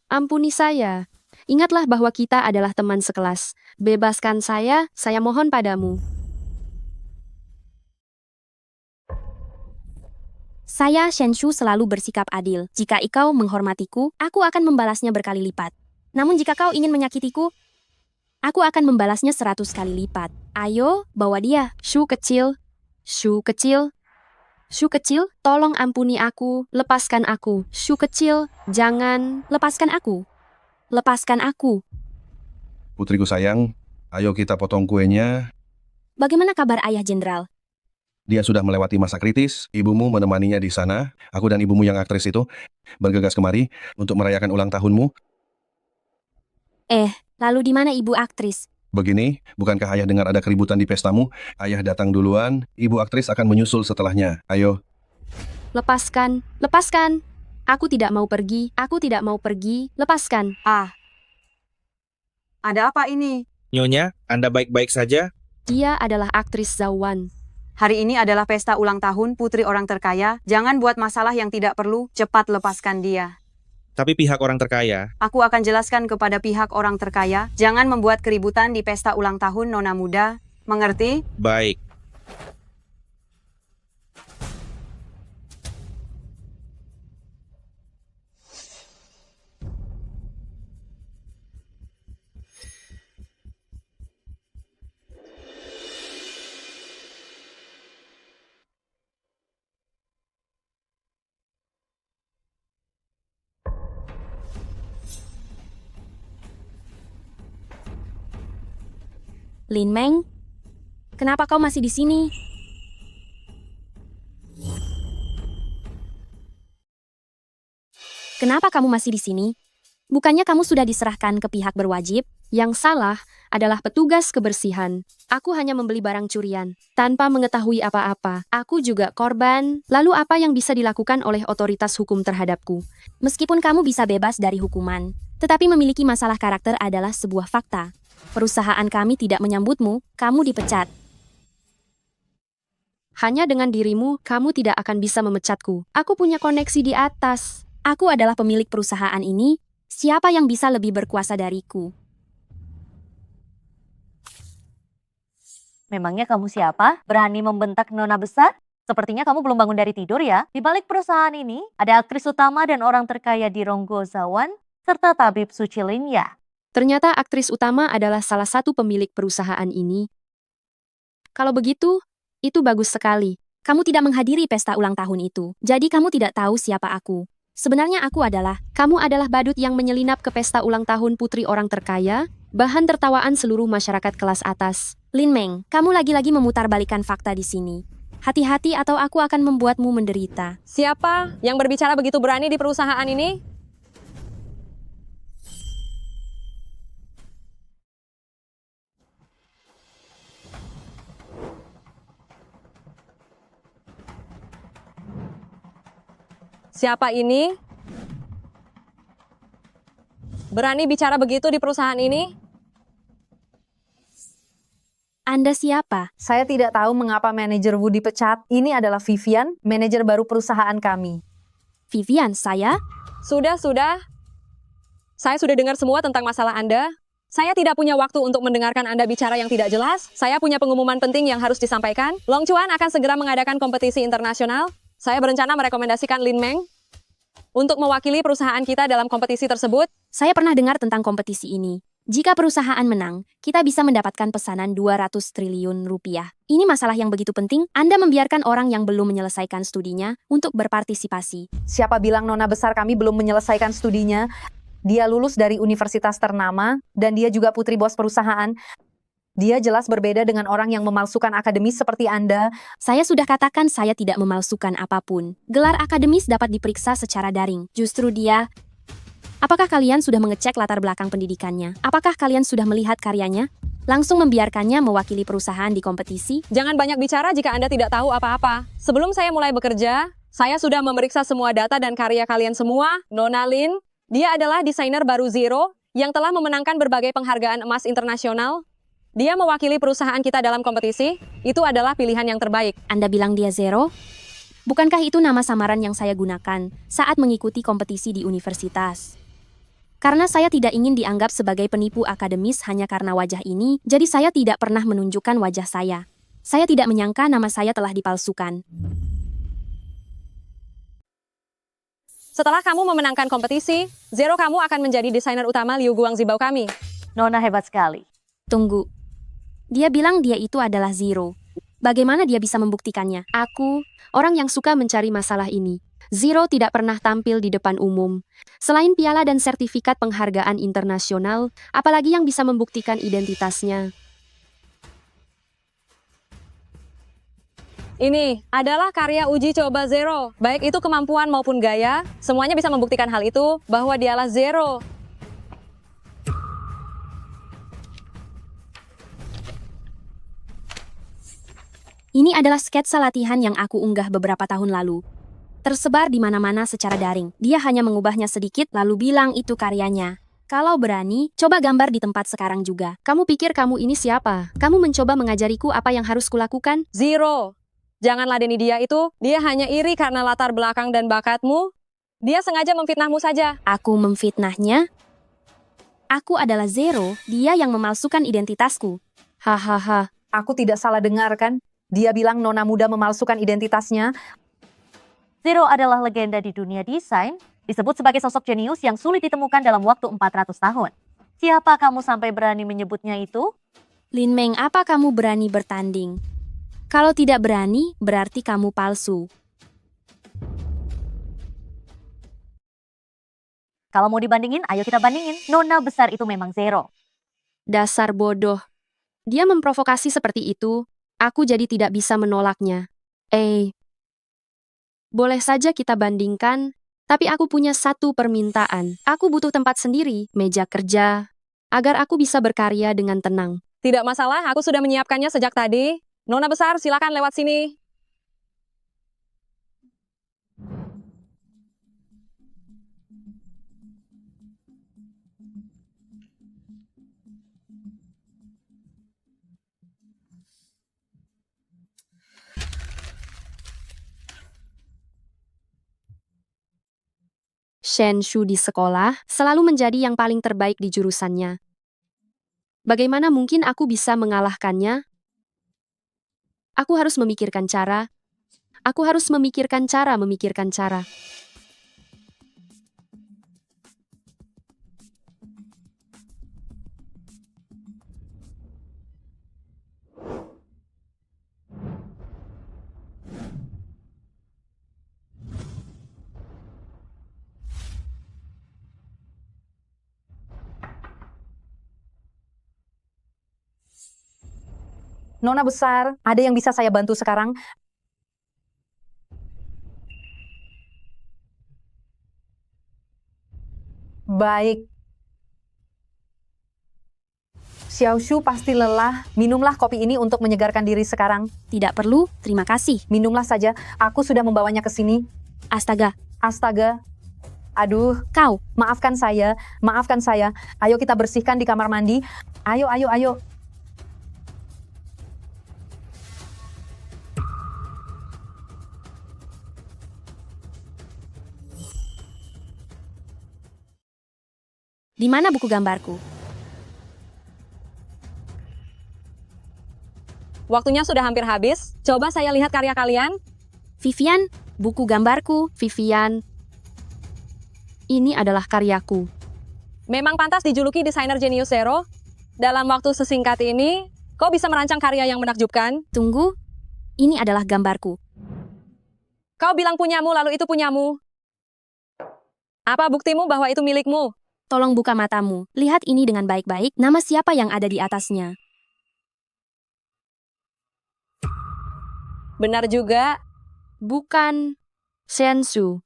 ampuni saya. Ingatlah bahwa kita adalah teman sekelas. Bebaskan saya mohon padamu. Saya, Shen Shu, selalu bersikap adil. Jika kau menghormatiku, aku akan membalasnya berkali lipat. Namun jika kau ingin menyakitiku, aku akan membalasnya 100 kali lipat. Ayo, bawa dia. Shu kecil, tolong ampuni aku, lepaskan aku. Shu kecil, jangan. Lepaskan aku. Lepaskan aku. Putriku sayang, ayo kita potong kuenya. Bagaimana kabar ayah jenderal? Dia sudah melewati masa kritis, ibumu menemaninya di sana. Aku dan ibumu yang aktris itu bergegas kemari untuk merayakan ulang tahunmu. Lalu di mana ibu aktris? Begini, bukankah ayah dengar ada keributan di pestamu? Ayah datang duluan, ibu aktris akan menyusul setelahnya. Ayo. Lepaskan. Aku tidak mau pergi, lepaskan. Ada apa ini? Nyonya, Anda baik-baik saja? Dia adalah aktris Zhao Wan. Hari ini adalah pesta ulang tahun putri orang terkaya. Jangan buat masalah yang tidak perlu. Cepat lepaskan dia. Tapi pihak orang terkaya. Aku akan jelaskan kepada pihak orang terkaya. Jangan membuat keributan di pesta ulang tahun nona muda. Mengerti? Baik. Lin Meng, kenapa kau masih di sini? Kenapa kamu masih di sini? Bukannya kamu sudah diserahkan ke pihak berwajib? Yang salah adalah petugas kebersihan. Aku hanya membeli barang curian, tanpa mengetahui apa-apa. Aku juga korban. Lalu apa yang bisa dilakukan oleh otoritas hukum terhadapku? Meskipun kamu bisa bebas dari hukuman, tetapi memiliki masalah karakter adalah sebuah fakta. Perusahaan kami tidak menyambutmu, kamu dipecat. Hanya dengan dirimu, kamu tidak akan bisa memecatku. Aku punya koneksi di atas. Aku adalah pemilik perusahaan ini. Siapa yang bisa lebih berkuasa dariku? Memangnya kamu siapa? Berani membentak nona besar? Sepertinya kamu belum bangun dari tidur ya. Di balik perusahaan ini, ada aktris utama dan orang terkaya di Ronggo Zawan, serta tabib suci lainnya. Ternyata aktris utama adalah salah satu pemilik perusahaan ini. Kalau begitu, itu bagus sekali. Kamu tidak menghadiri pesta ulang tahun itu, jadi kamu tidak tahu siapa aku. Sebenarnya kamu adalah badut yang menyelinap ke pesta ulang tahun putri orang terkaya, bahan tertawaan seluruh masyarakat kelas atas. Lin Meng, kamu lagi-lagi memutarbalikkan fakta di sini. Hati-hati atau aku akan membuatmu menderita. Siapa yang berbicara begitu berani di perusahaan ini? Siapa ini? Berani bicara begitu di perusahaan ini? Anda siapa? Saya tidak tahu mengapa manajer Wu dipecat. Ini adalah Vivian, manajer baru perusahaan kami. Vivian, saya? Sudah. Saya sudah dengar semua tentang masalah Anda. Saya tidak punya waktu untuk mendengarkan Anda bicara yang tidak jelas. Saya punya pengumuman penting yang harus disampaikan. Long Chuan akan segera mengadakan kompetisi internasional. Saya berencana merekomendasikan Lin Meng untuk mewakili perusahaan kita dalam kompetisi tersebut. Saya pernah dengar tentang kompetisi ini. Jika perusahaan menang, kita bisa mendapatkan pesanan 200 triliun rupiah. Ini masalah yang begitu penting, Anda membiarkan orang yang belum menyelesaikan studinya untuk berpartisipasi. Siapa bilang nona besar kami belum menyelesaikan studinya? Dia lulus dari universitas ternama, dan dia juga putri bos perusahaan. Dia jelas berbeda dengan orang yang memalsukan akademis seperti Anda. Saya sudah katakan saya tidak memalsukan apapun. Gelar akademis dapat diperiksa secara daring. Justru dia... Apakah kalian sudah mengecek latar belakang pendidikannya? Apakah kalian sudah melihat karyanya? Langsung membiarkannya mewakili perusahaan di kompetisi? Jangan banyak bicara jika Anda tidak tahu apa-apa. Sebelum saya mulai bekerja, saya sudah memeriksa semua data dan karya kalian semua. Nona Lin, dia adalah desainer baru Zero yang telah memenangkan berbagai penghargaan emas internasional. Dia mewakili perusahaan kita dalam kompetisi. Itu adalah pilihan yang terbaik. Anda bilang dia Zero? Bukankah itu nama samaran yang saya gunakan saat mengikuti kompetisi di universitas? Karena saya tidak ingin dianggap sebagai penipu akademis hanya karena wajah ini, jadi saya tidak pernah menunjukkan wajah saya. Saya tidak menyangka nama saya telah dipalsukan. Setelah kamu memenangkan kompetisi, Zero kamu akan menjadi desainer utama Liu Guangzibao kami. Nona hebat sekali. Tunggu. Dia bilang dia itu adalah Zero. Bagaimana dia bisa membuktikannya? Aku, orang yang suka mencari masalah ini. Zero tidak pernah tampil di depan umum. Selain piala dan sertifikat penghargaan internasional, apalagi yang bisa membuktikan identitasnya? Ini adalah karya uji coba Zero. Baik itu kemampuan maupun gaya, semuanya bisa membuktikan hal itu, bahwa dialah Zero. Ini adalah sketsa latihan yang aku unggah beberapa tahun lalu. Tersebar di mana-mana secara daring. Dia hanya mengubahnya sedikit lalu bilang itu karyanya. Kalau berani, coba gambar di tempat sekarang juga. Kamu pikir kamu ini siapa? Kamu mencoba mengajariku apa yang harus kulakukan? Zero. Jangan ladeni dia itu. Dia hanya iri karena latar belakang dan bakatmu. Dia sengaja memfitnahmu saja. Aku memfitnahnya? Aku adalah Zero, dia yang memalsukan identitasku. Hahaha. Aku tidak salah dengar kan? Dia bilang nona muda memalsukan identitasnya. Zero adalah legenda di dunia desain, disebut sebagai sosok jenius yang sulit ditemukan dalam waktu 400 tahun. Siapa kamu sampai berani menyebutnya itu? Lin Meng, apa kamu berani bertanding? Kalau tidak berani, berarti kamu palsu. Kalau mau dibandingin, ayo kita bandingin. Nona besar itu memang Zero. Dasar bodoh. Dia memprovokasi seperti itu, aku jadi tidak bisa menolaknya. Boleh saja kita bandingkan, tapi aku punya satu permintaan. Aku butuh tempat sendiri, meja kerja, agar aku bisa berkarya dengan tenang. Tidak masalah, aku sudah menyiapkannya sejak tadi. Nona besar, silakan lewat sini. Shen Shu di sekolah selalu menjadi yang paling terbaik di jurusannya. Bagaimana mungkin aku bisa mengalahkannya? Aku harus memikirkan cara. Aku harus memikirkan cara. Nona besar, ada yang bisa saya bantu sekarang? Baik. Xiaoshu pasti lelah. Minumlah kopi ini untuk menyegarkan diri sekarang. Tidak perlu, terima kasih. Minumlah saja. Aku sudah membawanya ke sini. Astaga, Astaga. Aduh, kau. maafkan saya. Maafkan saya. Ayo kita bersihkan di kamar mandi. Ayo, ayo, ayo. Di mana buku gambarku? Waktunya sudah hampir habis. Coba saya lihat karya kalian. Vivian, buku gambarku, Vivian. Ini adalah karyaku. Memang pantas dijuluki desainer jenius Zero. Dalam waktu sesingkat ini, kau bisa merancang karya yang menakjubkan. Tunggu, ini adalah gambarku. Kau bilang punyamu, lalu itu punyamu. Apa buktimu bahwa itu milikmu? Tolong buka matamu. Lihat ini dengan baik-baik. Nama siapa yang ada di atasnya? Benar juga. Bukan. Shen Shu.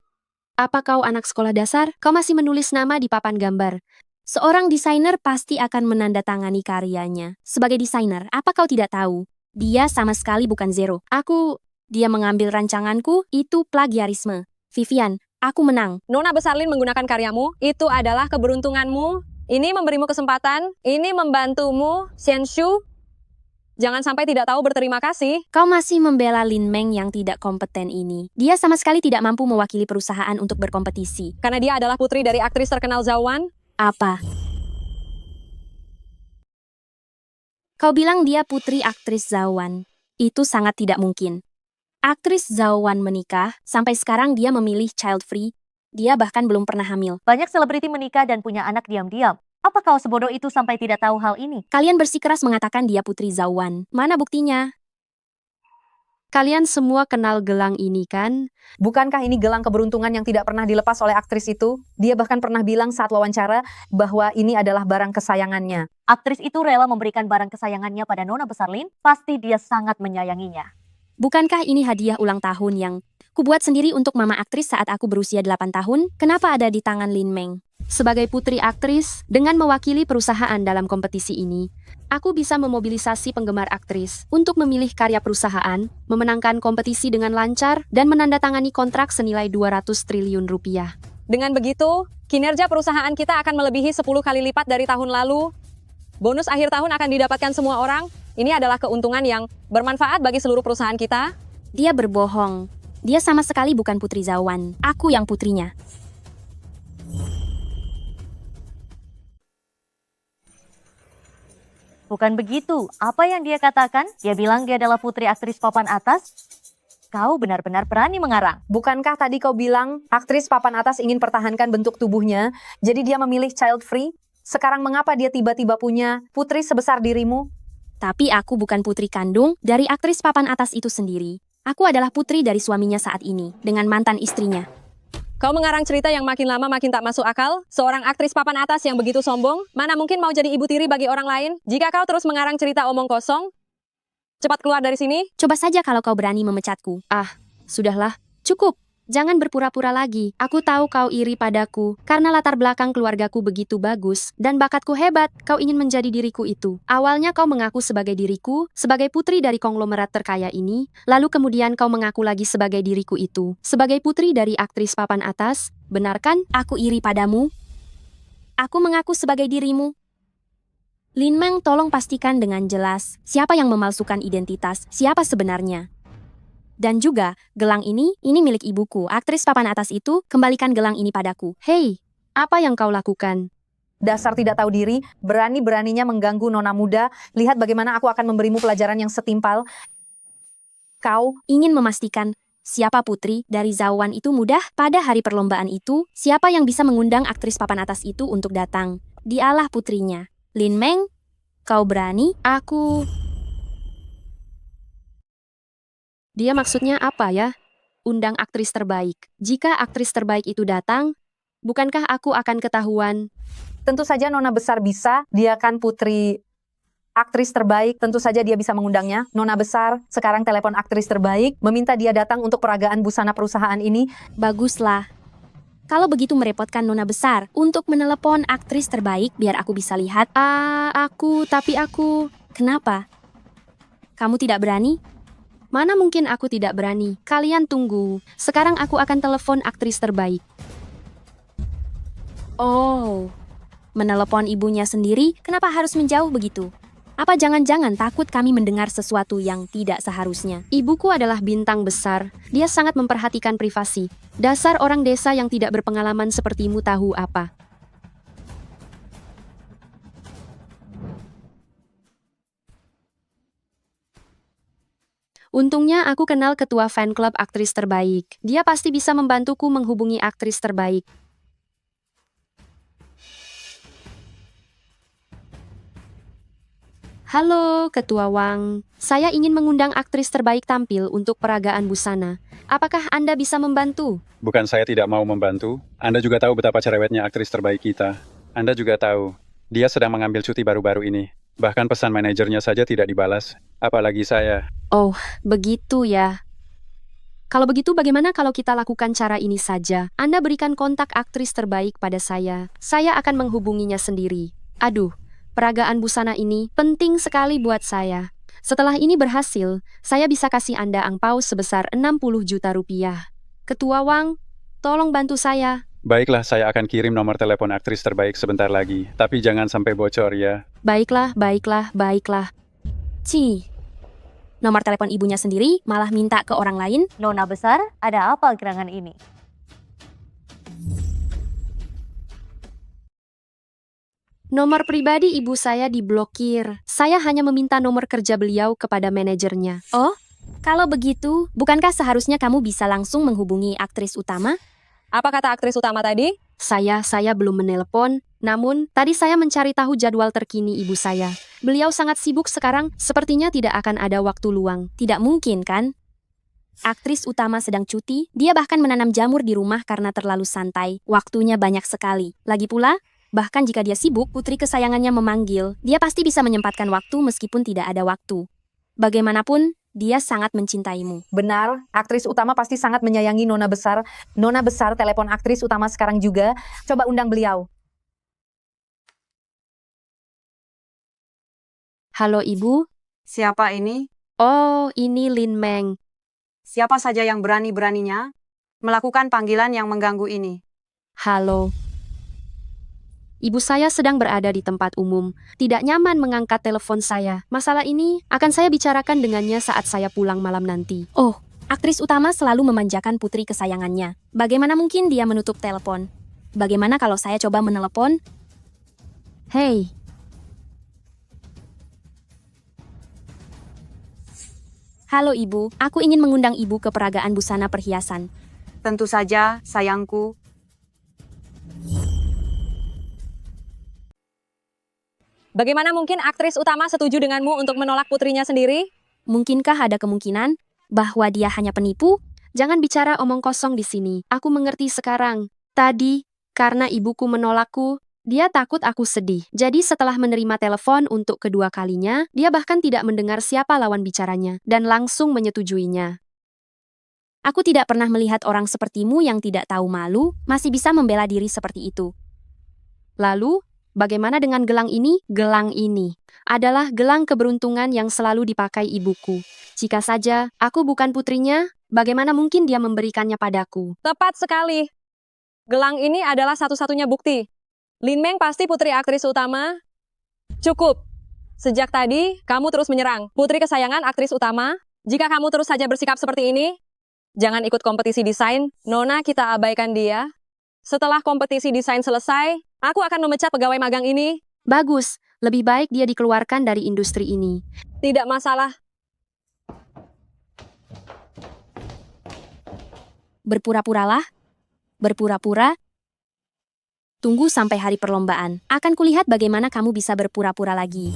Apa kau anak sekolah dasar? Kau masih menulis nama di papan gambar. Seorang desainer pasti akan menandatangani karyanya. Sebagai desainer, apa kau tidak tahu? Dia sama sekali bukan Zero. Dia mengambil rancanganku, itu plagiarisme. Vivian, aku menang. Nona besar Lin menggunakan karyamu, itu adalah keberuntunganmu. Ini memberimu kesempatan, ini membantumu, Shen Shu. Jangan sampai tidak tahu berterima kasih. Kau masih membela Lin Meng yang tidak kompeten ini. Dia sama sekali tidak mampu mewakili perusahaan untuk berkompetisi. Karena dia adalah putri dari aktris terkenal Zhao Wan. Apa? Kau bilang dia putri aktris Zhao Wan. Itu sangat tidak mungkin. Aktris Zhao Wan menikah, sampai sekarang dia memilih child free. Dia bahkan belum pernah hamil. Banyak selebriti menikah dan punya anak diam-diam. Apa kau sebodoh itu sampai tidak tahu hal ini? Kalian bersikeras mengatakan dia putri Zhao Wan. Mana buktinya? Kalian semua kenal gelang ini kan? Bukankah ini gelang keberuntungan yang tidak pernah dilepas oleh aktris itu? Dia bahkan pernah bilang saat wawancara bahwa ini adalah barang kesayangannya. Aktris itu rela memberikan barang kesayangannya pada Nona besar Lin. Pasti dia sangat menyayanginya. Bukankah ini hadiah ulang tahun yang kubuat sendiri untuk mama aktris saat aku berusia 8 tahun? Kenapa ada di tangan Lin Meng? Sebagai putri aktris, dengan mewakili perusahaan dalam kompetisi ini, aku bisa memobilisasi penggemar aktris untuk memilih karya perusahaan, memenangkan kompetisi dengan lancar, dan menandatangani kontrak senilai 200 triliun rupiah. Dengan begitu, kinerja perusahaan kita akan melebihi 10 kali lipat dari tahun lalu. Bonus akhir tahun akan didapatkan semua orang. Ini adalah keuntungan yang bermanfaat bagi seluruh perusahaan kita. Dia berbohong. Dia sama sekali bukan putri Zhao Wan. Aku yang putrinya. Bukan begitu. Apa yang dia katakan? Dia bilang dia adalah putri aktris papan atas. Kau benar-benar berani mengarang. Bukankah tadi kau bilang aktris papan atas ingin pertahankan bentuk tubuhnya, jadi dia memilih child free? Sekarang mengapa dia tiba-tiba punya putri sebesar dirimu? Tapi aku bukan putri kandung dari aktris papan atas itu sendiri. Aku adalah putri dari suaminya saat ini, dengan mantan istrinya. Kau mengarang cerita yang makin lama makin tak masuk akal. Seorang aktris papan atas yang begitu sombong, mana mungkin mau jadi ibu tiri bagi orang lain? Jika kau terus mengarang cerita omong kosong, cepat keluar dari sini. Coba saja kalau kau berani memecatku. Sudahlah, cukup. Jangan berpura-pura lagi. Aku tahu kau iri padaku, karena latar belakang keluargaku begitu bagus, dan bakatku hebat. Kau ingin menjadi diriku itu. Awalnya kau mengaku sebagai diriku, sebagai putri dari konglomerat terkaya ini, lalu kemudian kau mengaku lagi sebagai diriku itu, sebagai putri dari aktris papan atas. Benar kan? Aku iri padamu. Aku mengaku sebagai dirimu. Lin Meng, tolong pastikan dengan jelas, siapa yang memalsukan identitas, siapa sebenarnya. Dan juga, gelang ini milik ibuku. Aktris papan atas itu, kembalikan gelang ini padaku. Hei, apa yang kau lakukan? Dasar tidak tahu diri, berani-beraninya mengganggu nona muda. Lihat bagaimana aku akan memberimu pelajaran yang setimpal. Kau ingin memastikan siapa putri dari Zhao Wan itu mudah? Pada hari perlombaan itu, siapa yang bisa mengundang aktris papan atas itu untuk datang? Dialah putrinya. Lin Meng, kau berani? Dia maksudnya apa ya? Undang aktris terbaik. Jika aktris terbaik itu datang, bukankah aku akan ketahuan? tentu saja nona besar bisa. Dia kan putri aktris terbaik, tentu saja dia bisa mengundangnya. Nona besar sekarang telepon aktris terbaik, meminta dia datang untuk peragaan busana perusahaan ini. Baguslah. Kalau begitu merepotkan nona besar untuk menelepon aktris terbaik biar aku bisa lihat. Tapi aku... Kenapa? Kamu tidak berani? Mana mungkin aku tidak berani? Kalian tunggu. Sekarang aku akan telepon aktris terbaik. Oh, menelepon ibunya sendiri? Kenapa harus menjauh begitu? Apa jangan-jangan takut kami mendengar sesuatu yang tidak seharusnya? Ibuku adalah bintang besar. Dia sangat memperhatikan privasi. Dasar orang desa yang tidak berpengalaman sepertimu tahu apa. Untungnya aku kenal ketua fan club aktris terbaik. Dia pasti bisa membantuku menghubungi aktris terbaik. Halo, Ketua Wang. Saya ingin mengundang aktris terbaik tampil untuk peragaan busana. Apakah Anda bisa membantu? Bukan saya tidak mau membantu. Anda juga tahu betapa cerewetnya aktris terbaik kita. Anda juga tahu, dia sedang mengambil cuti baru-baru ini. Bahkan pesan manajernya saja tidak dibalas. Apalagi saya. Oh, begitu ya. Kalau begitu bagaimana kalau kita lakukan cara ini saja? Anda berikan kontak aktris terbaik pada saya. Saya akan menghubunginya sendiri. Aduh. Peragaan busana ini penting sekali buat saya. Setelah ini berhasil, saya bisa kasih Anda angpau sebesar 60 juta rupiah. Ketua Wang, tolong bantu saya. Baiklah, saya akan kirim nomor telepon aktris terbaik sebentar lagi. Tapi jangan sampai bocor ya. Baiklah. Nomor telepon ibunya sendiri malah minta ke orang lain. Nona besar, ada apa gerangan ini? Nomor pribadi ibu saya diblokir. Saya hanya meminta nomor kerja beliau kepada manajernya. Oh, kalau begitu, bukankah seharusnya kamu bisa langsung menghubungi aktris utama? Apa kata aktris utama tadi? Saya belum menelepon. Namun, tadi saya mencari tahu jadwal terkini ibu saya. Beliau sangat sibuk sekarang, sepertinya tidak akan ada waktu luang. Tidak mungkin, kan? Aktris utama sedang cuti, dia bahkan menanam jamur di rumah karena terlalu santai. Waktunya banyak sekali. Lagi pula, bahkan jika dia sibuk, putri kesayangannya memanggil, dia pasti bisa menyempatkan waktu meskipun tidak ada waktu. Bagaimanapun, dia sangat mencintaimu. Benar, aktris utama pasti sangat menyayangi nona besar. Nona besar telepon aktris utama sekarang juga. Coba undang beliau. Halo ibu. Siapa ini? Oh, ini Lin Meng. Siapa saja yang berani-beraninya melakukan panggilan yang mengganggu ini? Halo. Ibu saya sedang berada di tempat umum. Tidak nyaman mengangkat telepon saya. Masalah ini akan saya bicarakan dengannya saat saya pulang malam nanti. Oh, aktris utama selalu memanjakan putri kesayangannya. Bagaimana mungkin dia menutup telepon? Bagaimana kalau saya coba menelepon? Hei. Halo ibu, aku ingin mengundang ibu ke peragaan busana perhiasan. Tentu saja, sayangku. Bagaimana mungkin aktris utama setuju denganmu untuk menolak putrinya sendiri? Mungkinkah ada kemungkinan bahwa dia hanya penipu? Jangan bicara omong kosong di sini. Aku mengerti sekarang. Tadi, karena ibuku menolakku, dia takut aku sedih. Jadi setelah menerima telepon untuk kedua kalinya, dia bahkan tidak mendengar siapa lawan bicaranya dan langsung menyetujuinya. Aku tidak pernah melihat orang sepertimu yang tidak tahu malu, masih bisa membela diri seperti itu. Lalu, bagaimana dengan gelang ini? Gelang ini adalah gelang keberuntungan yang selalu dipakai ibuku. Jika saja aku bukan putrinya, bagaimana mungkin dia memberikannya padaku? Tepat sekali. Gelang ini adalah satu-satunya bukti. Lin Meng pasti putri aktris utama. Cukup. Sejak tadi, kamu terus menyerang. Putri kesayangan aktris utama. Jika kamu terus saja bersikap seperti ini, jangan ikut kompetisi desain. Nona, kita abaikan dia. Setelah kompetisi desain selesai, aku akan memecat pegawai magang ini. Bagus, lebih baik dia dikeluarkan dari industri ini. Tidak masalah. Berpura-puralah. Berpura-pura. Tunggu sampai hari perlombaan. Akan kulihat bagaimana kamu bisa berpura-pura lagi.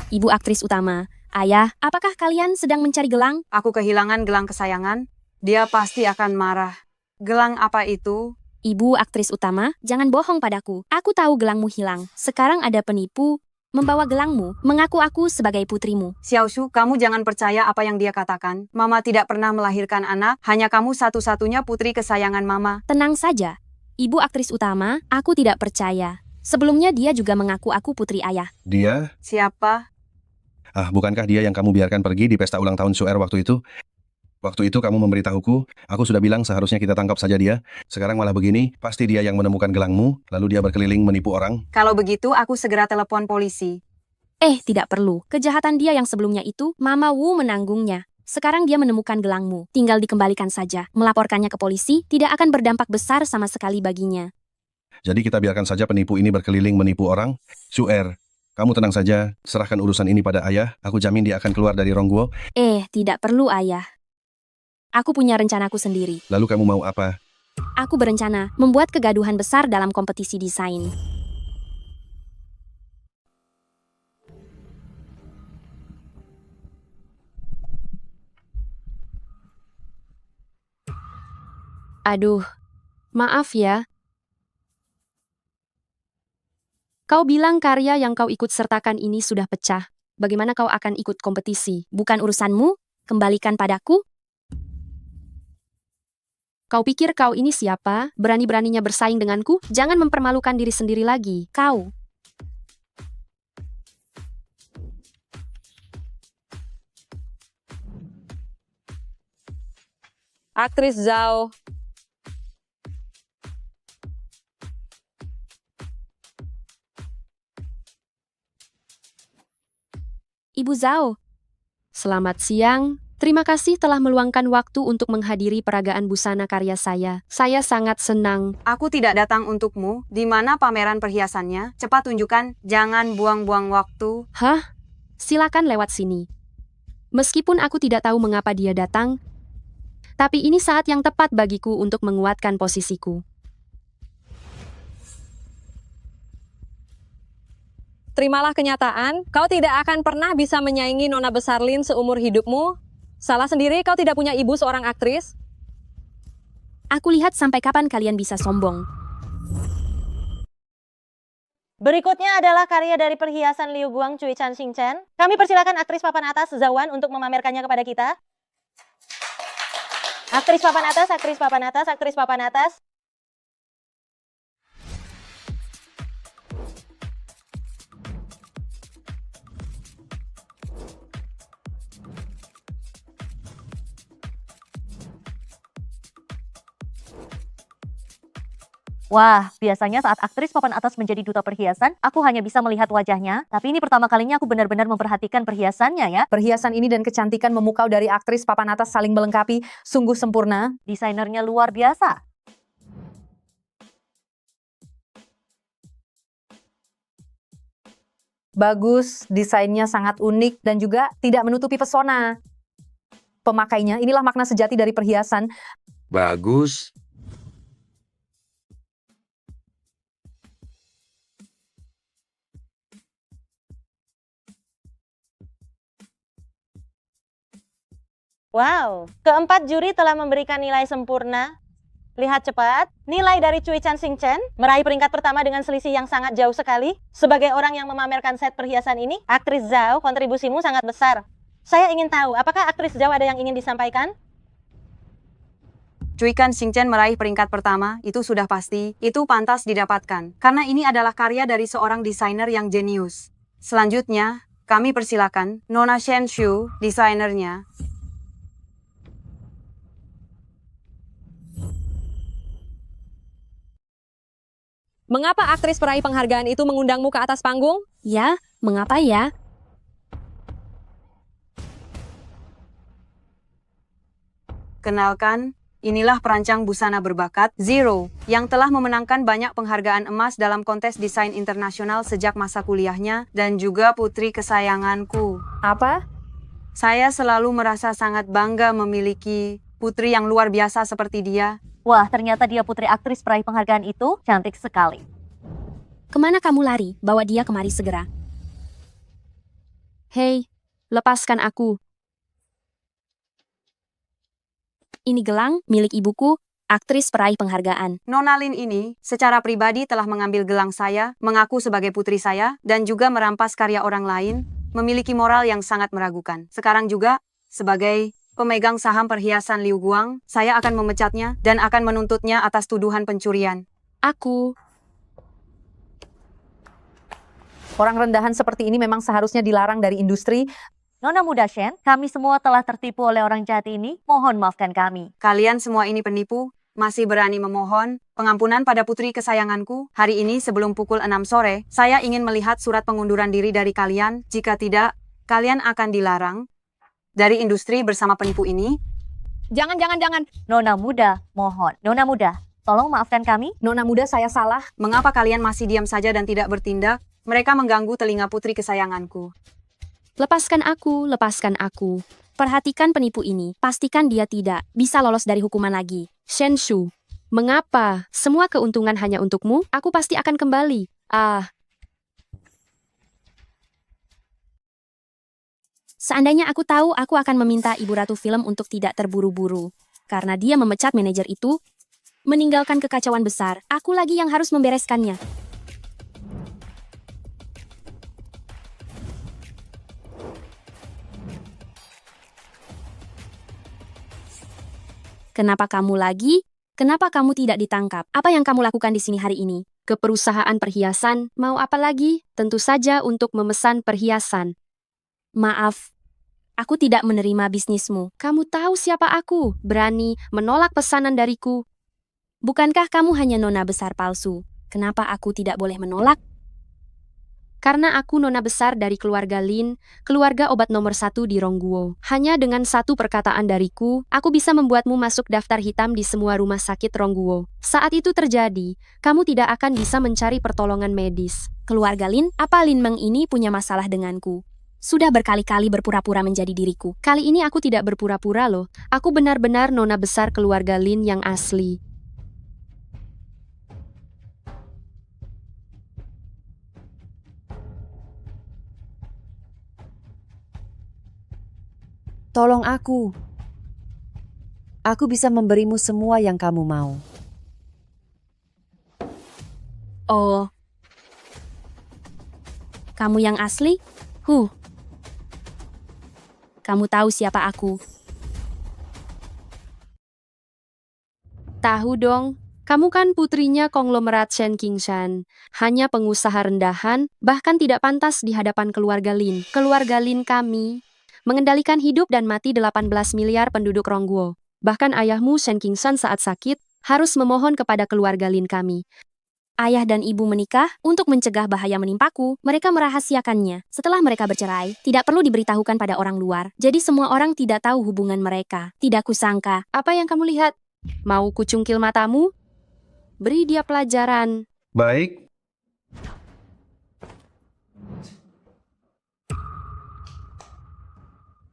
Ibu aktris utama, ayah, apakah kalian sedang mencari gelang? Aku kehilangan gelang kesayangan. Dia pasti akan marah. Gelang apa itu? Ibu aktris utama, jangan bohong padaku. Aku tahu gelangmu hilang. Sekarang ada penipu membawa gelangmu, mengaku aku sebagai putrimu. Xiaoshu, kamu jangan percaya apa yang dia katakan. Mama tidak pernah melahirkan anak, hanya kamu satu-satunya putri kesayangan Mama. Tenang saja. Ibu aktris utama, aku tidak percaya. Sebelumnya dia juga mengaku aku putri ayah. Dia? Siapa? Bukankah dia yang kamu biarkan pergi di pesta ulang tahun Suer waktu itu? Waktu itu kamu memberitahuku, aku sudah bilang seharusnya kita tangkap saja dia. Sekarang malah begini, pasti dia yang menemukan gelangmu, lalu dia berkeliling menipu orang. Kalau begitu, aku segera telepon polisi. Tidak perlu. Kejahatan dia yang sebelumnya itu, Mama Wu menanggungnya. Sekarang dia menemukan gelangmu. Tinggal dikembalikan saja. Melaporkannya ke polisi tidak akan berdampak besar sama sekali baginya. Jadi kita biarkan saja penipu ini berkeliling menipu orang? Suer, kamu tenang saja, serahkan urusan ini pada ayah, aku jamin dia akan keluar dari Rongguo. Tidak perlu ayah. Aku punya rencanaku sendiri. Lalu kamu mau apa? Aku berencana membuat kegaduhan besar dalam kompetisi desain. Aduh, maaf ya. Kau bilang karya yang kau ikut sertakan ini sudah pecah. Bagaimana kau akan ikut kompetisi? Bukan urusanmu? Kembalikan padaku. Kau pikir kau ini siapa? Berani-beraninya bersaing denganku? Jangan mempermalukan diri sendiri lagi. Kau. Aktris Zhao. Ibu Zhao. Selamat siang. Terima kasih telah meluangkan waktu untuk menghadiri peragaan busana karya saya. Saya sangat senang. Aku tidak datang untukmu. Di mana pameran perhiasannya? Cepat tunjukkan. Jangan buang-buang waktu. Silakan lewat sini. Meskipun aku tidak tahu mengapa dia datang, tapi ini saat yang tepat bagiku untuk menguatkan posisiku. Terimalah kenyataan, kau tidak akan pernah bisa menyaingi Nona Besar Lin seumur hidupmu. Salah sendiri kau tidak punya ibu seorang aktris. Aku lihat sampai kapan kalian bisa sombong. Berikutnya adalah karya dari perhiasan Liu Guang Cui Chan Xing Chen. Kami persilakan aktris papan atas Zawan untuk memamerkannya kepada kita. Aktris papan atas, aktris papan atas, aktris papan atas. Wah, biasanya saat aktris papan atas menjadi duta perhiasan, aku hanya bisa melihat wajahnya. Tapi ini pertama kalinya aku benar-benar memperhatikan perhiasannya ya. Perhiasan ini dan kecantikan memukau dari aktris papan atas saling melengkapi, sungguh sempurna. Desainernya luar biasa. Bagus, desainnya sangat unik dan juga tidak menutupi pesona pemakainya. Inilah makna sejati dari perhiasan. Bagus. Wow, keempat juri telah memberikan nilai sempurna. Lihat cepat, nilai dari Cui Chan Sing Chen meraih peringkat pertama dengan selisih yang sangat jauh sekali. Sebagai orang yang memamerkan set perhiasan ini, aktris Zhao, kontribusimu sangat besar. Saya ingin tahu, apakah aktris Zhao ada yang ingin disampaikan? Cui Chan Sing Chen meraih peringkat pertama, itu sudah pasti, itu pantas didapatkan. Karena ini adalah karya dari seorang desainer yang jenius. Selanjutnya, kami persilakan Nona Shen Shu, desainernya. Mengapa aktris peraih penghargaan itu mengundangmu ke atas panggung? Ya, mengapa ya? Kenalkan, inilah perancang busana berbakat, Zero, yang telah memenangkan banyak penghargaan emas dalam kontes desain internasional sejak masa kuliahnya, dan juga putri kesayanganku. Apa? Saya selalu merasa sangat bangga memiliki putri yang luar biasa seperti dia. Wah, ternyata dia putri aktris peraih penghargaan itu cantik sekali. Kemana kamu lari? Bawa dia kemari segera. Hei, lepaskan aku. Ini gelang milik ibuku, aktris peraih penghargaan. Nona Lin ini, secara pribadi telah mengambil gelang saya, mengaku sebagai putri saya, dan juga merampas karya orang lain, memiliki moral yang sangat meragukan. Sekarang juga, sebagai pemegang saham perhiasan Liu Guang, saya akan memecatnya dan akan menuntutnya atas tuduhan pencurian. Orang rendahan seperti ini memang seharusnya dilarang dari industri. Nona muda Shen, kami semua telah tertipu oleh orang jahat ini. Mohon maafkan kami. Kalian semua ini penipu, masih berani memohon pengampunan pada putri kesayanganku. Hari ini sebelum pukul 6 sore, saya ingin melihat surat pengunduran diri dari kalian. Jika tidak, kalian akan dilarang dari industri bersama penipu ini. Jangan. Nona muda, mohon. Nona muda, tolong maafkan kami. Nona muda, saya salah. Mengapa kalian masih diam saja dan tidak bertindak? Mereka mengganggu telinga putri kesayanganku. Lepaskan aku. Perhatikan penipu ini. Pastikan dia tidak bisa lolos dari hukuman lagi. Shen Shu, mengapa? Semua keuntungan hanya untukmu? Aku pasti akan kembali. Seandainya aku tahu, aku akan meminta Ibu Ratu Film untuk tidak terburu-buru. Karena dia memecat manajer itu, meninggalkan kekacauan besar. Aku lagi yang harus membereskannya. Kenapa kamu lagi? Kenapa kamu tidak ditangkap? Apa yang kamu lakukan di sini hari ini? Ke perusahaan perhiasan, mau apa lagi? Tentu saja untuk memesan perhiasan. Maaf, aku tidak menerima bisnismu. Kamu tahu siapa aku? Berani menolak pesanan dariku. Bukankah kamu hanya nona besar palsu? Kenapa aku tidak boleh menolak? Karena aku nona besar dari keluarga Lin, keluarga obat nomor 1 di Rongguo. Hanya dengan satu perkataan dariku, aku bisa membuatmu masuk daftar hitam di semua rumah sakit Rongguo. Saat itu terjadi, kamu tidak akan bisa mencari pertolongan medis. Keluarga Lin? Apa Lin Meng ini punya masalah denganku? Sudah berkali-kali berpura-pura menjadi diriku. Kali ini aku tidak berpura-pura loh. Aku benar-benar nona besar keluarga Lin yang asli. Tolong aku. Aku bisa memberimu semua yang kamu mau. Oh. Kamu yang asli? Kamu tahu siapa aku? Tahu dong, kamu kan putrinya konglomerat Shen Qingshan. Hanya pengusaha rendahan, bahkan tidak pantas di hadapan keluarga Lin. Keluarga Lin kami mengendalikan hidup dan mati 18 miliar penduduk Rongguo. Bahkan ayahmu Shen Qingshan saat sakit harus memohon kepada keluarga Lin kami. Ayah dan ibu menikah untuk mencegah bahaya menimpaku. Mereka merahasiakannya. Setelah mereka bercerai, tidak perlu diberitahukan pada orang luar. Jadi semua orang tidak tahu hubungan mereka. Tidak kusangka. Apa yang kamu lihat? Mau kucungkil matamu? Beri dia pelajaran. Baik.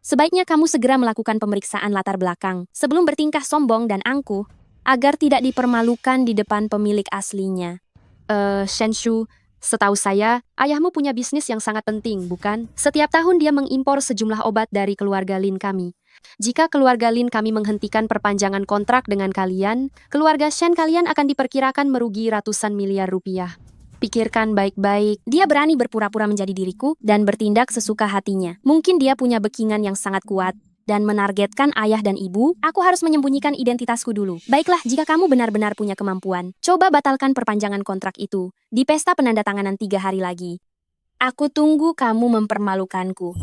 Sebaiknya kamu segera melakukan pemeriksaan latar belakang sebelum bertingkah sombong dan angkuh agar tidak dipermalukan di depan pemilik aslinya. Shenshu, setahu saya, ayahmu punya bisnis yang sangat penting, bukan? Setiap tahun dia mengimpor sejumlah obat dari keluarga Lin kami. Jika keluarga Lin kami menghentikan perpanjangan kontrak dengan kalian, keluarga Shen kalian akan diperkirakan merugi ratusan miliar rupiah. Pikirkan baik-baik. Dia berani berpura-pura menjadi diriku dan bertindak sesuka hatinya. Mungkin dia punya backingan yang sangat kuat dan menargetkan ayah dan ibu. Aku harus menyembunyikan identitasku dulu. Baiklah, jika kamu benar-benar punya kemampuan, coba batalkan perpanjangan kontrak itu di pesta penandatanganan 3 hari lagi. Aku tunggu kamu mempermalukanku.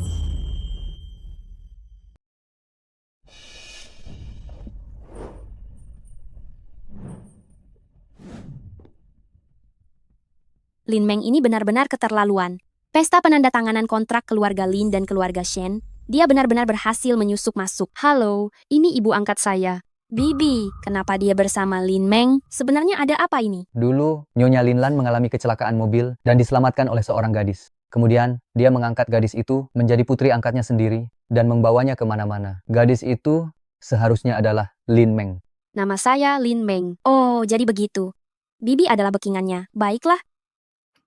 Lin Meng ini benar-benar keterlaluan. Pesta penandatanganan kontrak keluarga Lin dan keluarga Shen, dia benar-benar berhasil menyusup masuk. Halo, ini ibu angkat saya. Bibi, kenapa dia bersama Lin Meng? Sebenarnya ada apa ini? Dulu, Nyonya Linlan mengalami kecelakaan mobil dan diselamatkan oleh seorang gadis. Kemudian, dia mengangkat gadis itu menjadi putri angkatnya sendiri dan membawanya kemana-mana. Gadis itu seharusnya adalah Lin Meng. Nama saya Lin Meng. Oh, jadi begitu. Bibi adalah backingannya. Baiklah.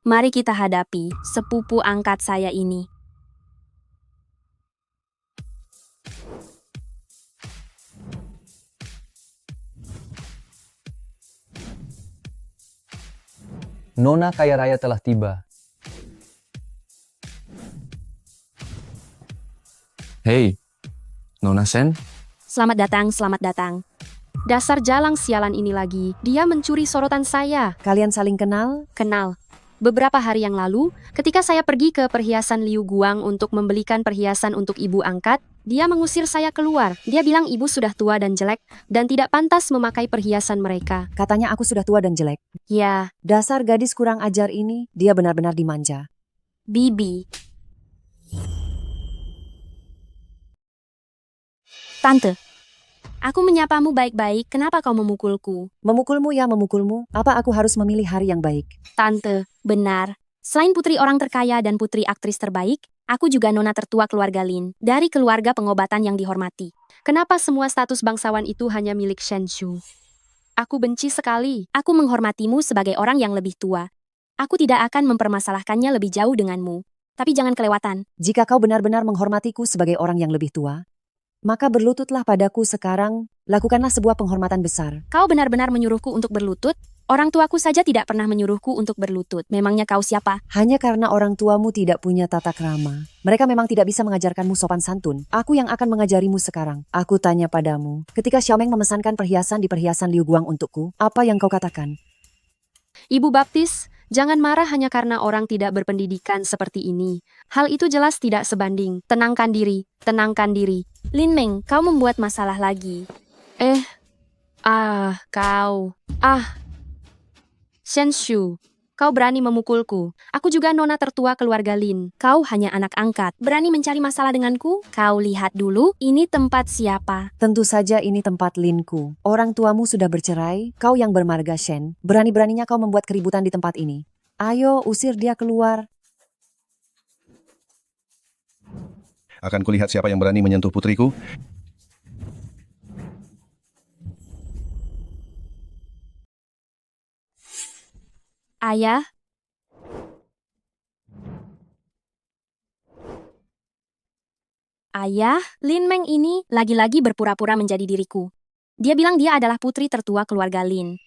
Mari kita hadapi sepupu angkat saya ini. Nona kaya raya telah tiba. Hei, Nona Shen? Selamat datang, selamat datang. Dasar jalang sialan ini lagi. Dia mencuri sorotan saya. Kalian saling kenal? Kenal. Beberapa hari yang lalu, ketika saya pergi ke perhiasan Liu Guang untuk membelikan perhiasan untuk ibu angkat, dia mengusir saya keluar. Dia bilang ibu sudah tua dan jelek, dan tidak pantas memakai perhiasan mereka. Katanya aku sudah tua dan jelek. Ya, Dasar gadis kurang ajar ini, dia benar-benar dimanja. Bibi. Tante, aku menyapamu baik-baik, kenapa kau memukulku? Memukulmu ya memukulmu, apa aku harus memilih hari yang baik? Tante, benar. Selain putri orang terkaya dan putri aktris terbaik, aku juga nona tertua keluarga Lin, dari keluarga pengobatan yang dihormati. Kenapa semua status bangsawan itu hanya milik Shenshu? Aku benci sekali. Aku menghormatimu sebagai orang yang lebih tua. Aku tidak akan mempermasalahkannya lebih jauh denganmu. Tapi jangan kelewatan. Jika kau benar-benar menghormatiku sebagai orang yang lebih tua, maka berlututlah padaku sekarang, lakukanlah sebuah penghormatan besar. Kau benar-benar menyuruhku untuk berlutut? Orang tuaku saja tidak pernah menyuruhku untuk berlutut. Memangnya kau siapa? Hanya karena orang tuamu tidak punya tata krama. Mereka memang tidak bisa mengajarkanmu sopan santun. Aku yang akan mengajarimu sekarang. Aku tanya padamu, ketika Xiaomeng memesankan perhiasan di perhiasan Liu Guang untukku, apa yang kau katakan? Ibu baptis, jangan marah hanya karena orang tidak berpendidikan seperti ini. Hal itu jelas tidak sebanding. Tenangkan diri, tenangkan diri. Lin Meng, kau membuat masalah lagi. Kau. Shenshu, kau berani memukulku. Aku juga nona tertua keluarga Lin. Kau hanya anak angkat. Berani mencari masalah denganku? Kau lihat dulu, ini tempat siapa? Tentu saja ini tempat Linku. Orang tuamu sudah bercerai, kau yang bermarga Shen. Berani-beraninya kau membuat keributan di tempat ini. Ayo, usir dia keluar. Akan kulihat siapa yang berani menyentuh putriku. Ayah? Ayah, Lin Meng ini lagi-lagi berpura-pura menjadi diriku. Dia bilang dia adalah putri tertua keluarga Lin.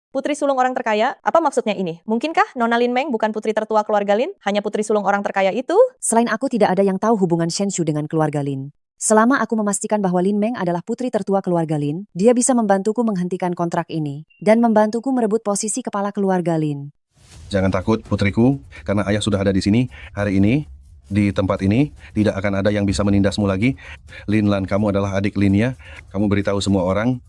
Putri sulung orang terkaya? Apa maksudnya ini? Mungkinkah Nona Lin Meng bukan putri tertua keluarga Lin? Hanya putri sulung orang terkaya itu? Selain aku tidak ada yang tahu hubungan Shenshu dengan keluarga Lin. Selama aku memastikan bahwa Lin Meng adalah putri tertua keluarga Lin, dia bisa membantuku menghentikan kontrak ini dan membantuku merebut posisi kepala keluarga Lin. Jangan takut, putriku, karena ayah sudah ada di sini hari ini. Di tempat ini, tidak akan ada yang bisa menindasmu lagi. Lin Lan, kamu adalah adik Linnya. Kamu beritahu semua orang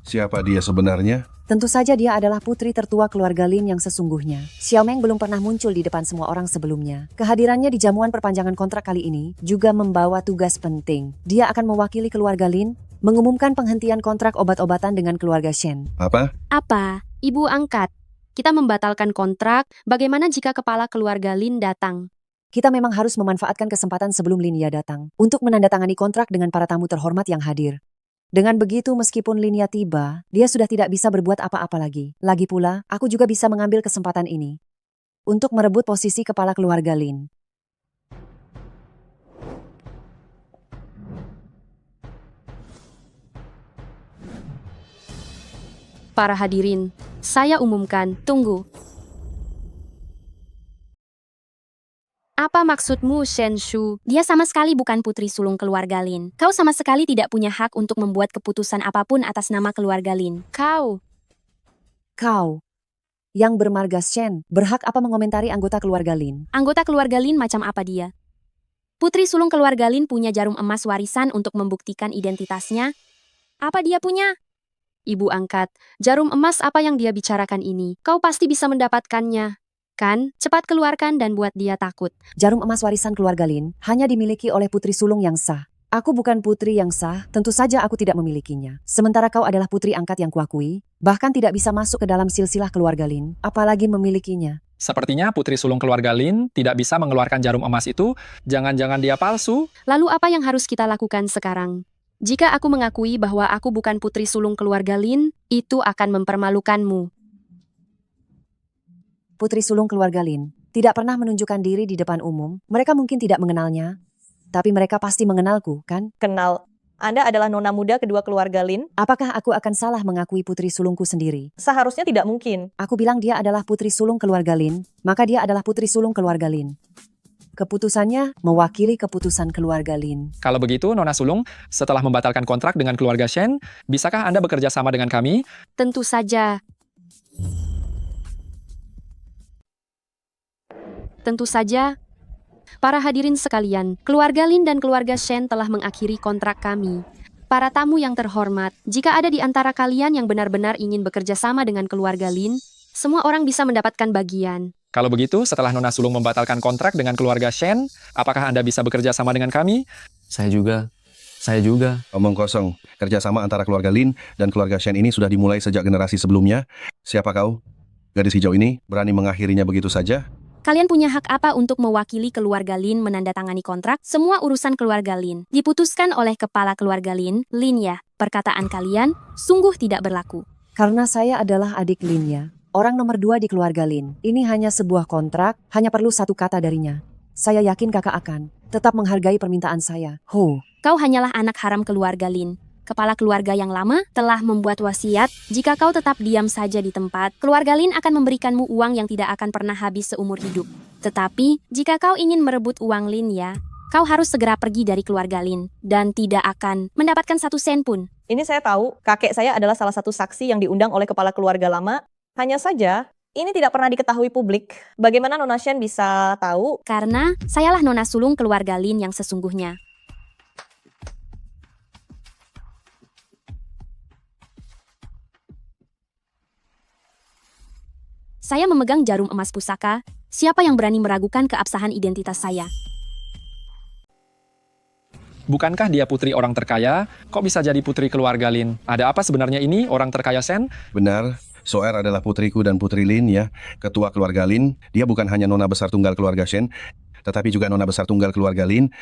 siapa dia sebenarnya. Tentu saja dia adalah putri tertua keluarga Lin yang sesungguhnya. Xiaomeng belum pernah muncul di depan semua orang sebelumnya. Kehadirannya di jamuan perpanjangan kontrak kali ini juga membawa tugas penting. Dia akan mewakili keluarga Lin, mengumumkan penghentian kontrak obat-obatan dengan keluarga Shen. Apa? Apa? Ibu angkat. Kita membatalkan kontrak. Bagaimana jika kepala keluarga Lin datang? Kita memang harus memanfaatkan kesempatan sebelum Linia datang untuk menandatangani kontrak dengan para tamu terhormat yang hadir. Dengan begitu, meskipun Linia tiba, dia sudah tidak bisa berbuat apa-apa lagi. Lagi pula, aku juga bisa mengambil kesempatan ini untuk merebut posisi kepala keluarga Lin. Para hadirin, saya umumkan, tunggu. Apa maksudmu, Shen Shu? Dia sama sekali bukan putri sulung keluarga Lin. Kau sama sekali tidak punya hak untuk membuat keputusan apapun atas nama keluarga Lin. Kau, yang bermarga Shen, berhak apa mengomentari anggota keluarga Lin? Anggota keluarga Lin macam apa dia? Putri sulung keluarga Lin punya jarum emas warisan untuk membuktikan identitasnya. Apa dia punya? Ibu angkat, jarum emas apa yang dia bicarakan ini? Kau pasti bisa mendapatkannya. Kan, cepat keluarkan dan buat dia takut. Jarum emas warisan keluarga Lin hanya dimiliki oleh putri sulung yang sah. Aku bukan putri yang sah, tentu saja aku tidak memilikinya. Sementara kau adalah putri angkat yang kuakui, bahkan tidak bisa masuk ke dalam silsilah keluarga Lin, apalagi memilikinya. Sepertinya putri sulung keluarga Lin tidak bisa mengeluarkan jarum emas itu. Jangan-jangan dia palsu. Lalu apa yang harus kita lakukan sekarang? Jika aku mengakui bahwa aku bukan putri sulung keluarga Lin, itu akan mempermalukanmu. Putri sulung keluarga Lin tidak pernah menunjukkan diri di depan umum. Mereka mungkin tidak mengenalnya, tapi mereka pasti mengenalku, kan? Kenal. Anda adalah nona muda kedua keluarga Lin? Apakah aku akan salah mengakui putri sulungku sendiri? Seharusnya tidak mungkin. Aku bilang dia adalah putri sulung keluarga Lin, maka dia adalah putri sulung keluarga Lin. Keputusannya mewakili keputusan keluarga Lin. Kalau begitu, Nona Sulung, setelah membatalkan kontrak dengan keluarga Shen, bisakah Anda bekerja sama dengan kami? Tentu saja. Tentu saja. Para hadirin sekalian, keluarga Lin dan keluarga Shen telah mengakhiri kontrak kami. Para tamu yang terhormat, jika ada di antara kalian yang benar-benar ingin bekerja sama dengan keluarga Lin, semua orang bisa mendapatkan bagian. Kalau begitu, setelah Nona Sulung membatalkan kontrak dengan keluarga Shen, apakah Anda bisa bekerja sama dengan kami? Saya juga. Omong kosong, kerjasama antara keluarga Lin dan keluarga Shen ini sudah dimulai sejak generasi sebelumnya. Siapa kau? Gadis hijau ini berani mengakhirinya begitu saja? Kalian punya hak apa untuk mewakili keluarga Lin menandatangani kontrak? Semua urusan keluarga Lin diputuskan oleh kepala keluarga Lin ya. Perkataan kalian sungguh tidak berlaku. Karena saya adalah adik Lin ya, orang nomor 2 di keluarga Lin. Ini hanya sebuah kontrak, hanya perlu satu kata darinya. Saya yakin kakak akan tetap menghargai permintaan saya. Kau hanyalah anak haram keluarga Lin. Kepala keluarga yang lama telah membuat wasiat, jika kau tetap diam saja di tempat, keluarga Lin akan memberikanmu uang yang tidak akan pernah habis seumur hidup. Tetapi, jika kau ingin merebut uang Lin ya, kau harus segera pergi dari keluarga Lin, dan tidak akan mendapatkan 1 sen pun. Ini saya tahu, kakek saya adalah salah satu saksi yang diundang oleh kepala keluarga lama. Hanya saja, ini tidak pernah diketahui publik. Bagaimana Nona Shen bisa tahu? Karena sayalah nona sulung keluarga Lin yang sesungguhnya. Saya memegang jarum emas pusaka. Siapa yang berani meragukan keabsahan identitas saya? Bukankah dia putri orang terkaya? Kok bisa jadi putri keluarga Lin? Ada apa sebenarnya ini, orang terkaya Shen? Benar, Soer adalah putriku dan putri Lin ya, ketua keluarga Lin. Dia bukan hanya nona besar tunggal keluarga Shen, tetapi juga nona besar tunggal keluarga Lin.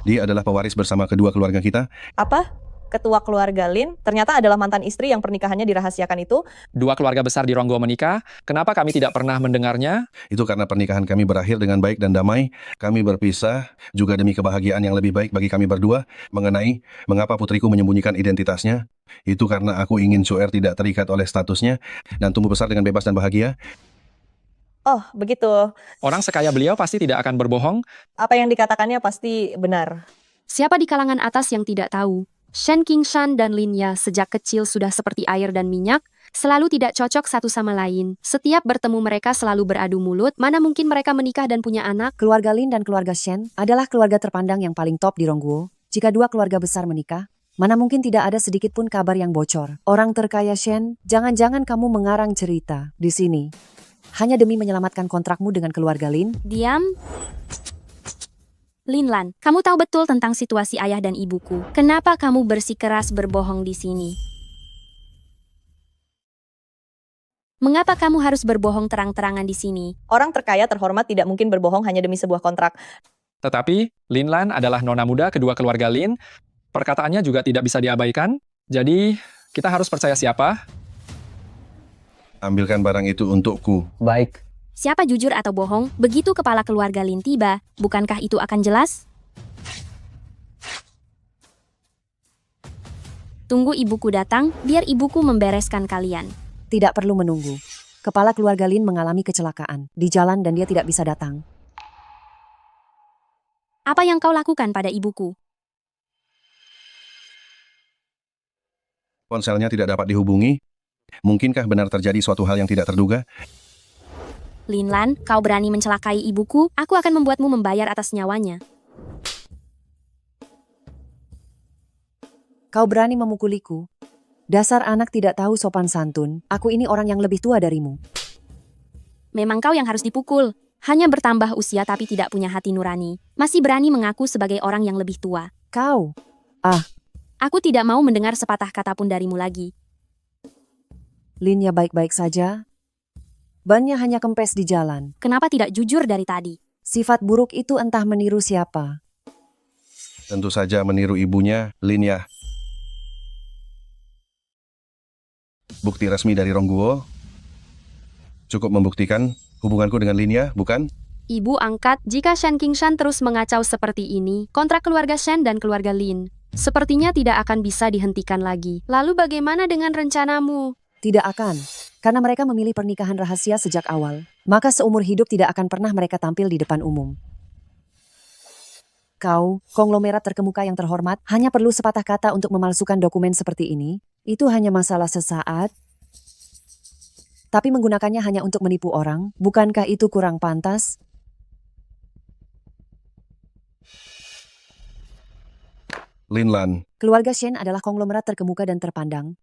Dia adalah pewaris bersama kedua keluarga kita. Apa? Ketua keluarga Lin ternyata adalah mantan istri yang pernikahannya dirahasiakan itu. Dua keluarga besar di Ronggo menikah, kenapa kami tidak pernah mendengarnya? Itu karena pernikahan kami berakhir dengan baik dan damai. Kami berpisah juga demi kebahagiaan yang lebih baik bagi kami berdua. Mengenai mengapa putriku menyembunyikan identitasnya, itu karena aku ingin Suer tidak terikat oleh statusnya dan tumbuh besar dengan bebas dan bahagia. Oh, begitu. Orang sekaya beliau pasti tidak akan berbohong. Apa yang dikatakannya pasti benar. Siapa di kalangan atas yang tidak tahu? Shen Qingshan dan Lin Ya sejak kecil sudah seperti air dan minyak, selalu tidak cocok satu sama lain. Setiap bertemu mereka selalu beradu mulut, mana mungkin mereka menikah dan punya anak? Keluarga Lin dan keluarga Shen adalah keluarga terpandang yang paling top di Rongguo. Jika dua keluarga besar menikah, mana mungkin tidak ada sedikit pun kabar yang bocor. Orang terkaya Shen, jangan-jangan kamu mengarang cerita di sini hanya demi menyelamatkan kontrakmu dengan keluarga Lin? Diam. Lin Lan, kamu tahu betul tentang situasi ayah dan ibuku. Kenapa kamu bersikeras berbohong di sini? Mengapa kamu harus berbohong terang-terangan di sini? Orang terkaya terhormat tidak mungkin berbohong hanya demi sebuah kontrak. Tetapi, Lin Lan adalah nona muda kedua keluarga Lin. Perkataannya juga tidak bisa diabaikan. Jadi, kita harus percaya siapa? Ambilkan barang itu untukku. Baik. Siapa jujur atau bohong? Begitu kepala keluarga Lin tiba, bukankah itu akan jelas? Tunggu ibuku datang, biar ibuku membereskan kalian. Tidak perlu menunggu. Kepala keluarga Lin mengalami kecelakaan di jalan dan dia tidak bisa datang. Apa yang kau lakukan pada ibuku? Ponselnya tidak dapat dihubungi. Mungkinkah benar terjadi suatu hal yang tidak terduga? Lin Lan, kau berani mencelakai ibuku? Aku akan membuatmu membayar atas nyawanya. Kau berani memukuliku? Dasar anak tidak tahu sopan santun. Aku ini orang yang lebih tua darimu. Memang kau yang harus dipukul. Hanya bertambah usia tapi tidak punya hati nurani. Masih berani mengaku sebagai orang yang lebih tua. Kau? Aku tidak mau mendengar sepatah kata pun darimu lagi. Lin ya baik-baik saja. Bannya hanya kempes di jalan. Kenapa tidak jujur dari tadi? Sifat buruk itu entah meniru siapa. Tentu saja meniru ibunya, Lin ya. Bukti resmi dari Rongguo cukup membuktikan hubunganku dengan Linya, bukan? Ibu angkat, jika Shen Qingshan terus mengacau seperti ini, kontrak keluarga Shen dan keluarga Lin sepertinya tidak akan bisa dihentikan lagi. Lalu bagaimana dengan rencanamu? Tidak akan, karena mereka memilih pernikahan rahasia sejak awal. Maka seumur hidup tidak akan pernah mereka tampil di depan umum. Kau, konglomerat terkemuka yang terhormat, hanya perlu sepatah kata untuk memalsukan dokumen seperti ini. Itu hanya masalah sesaat. Tapi menggunakannya hanya untuk menipu orang, bukankah itu kurang pantas? Lin Lan, Keluarga Shen adalah konglomerat terkemuka dan terpandang.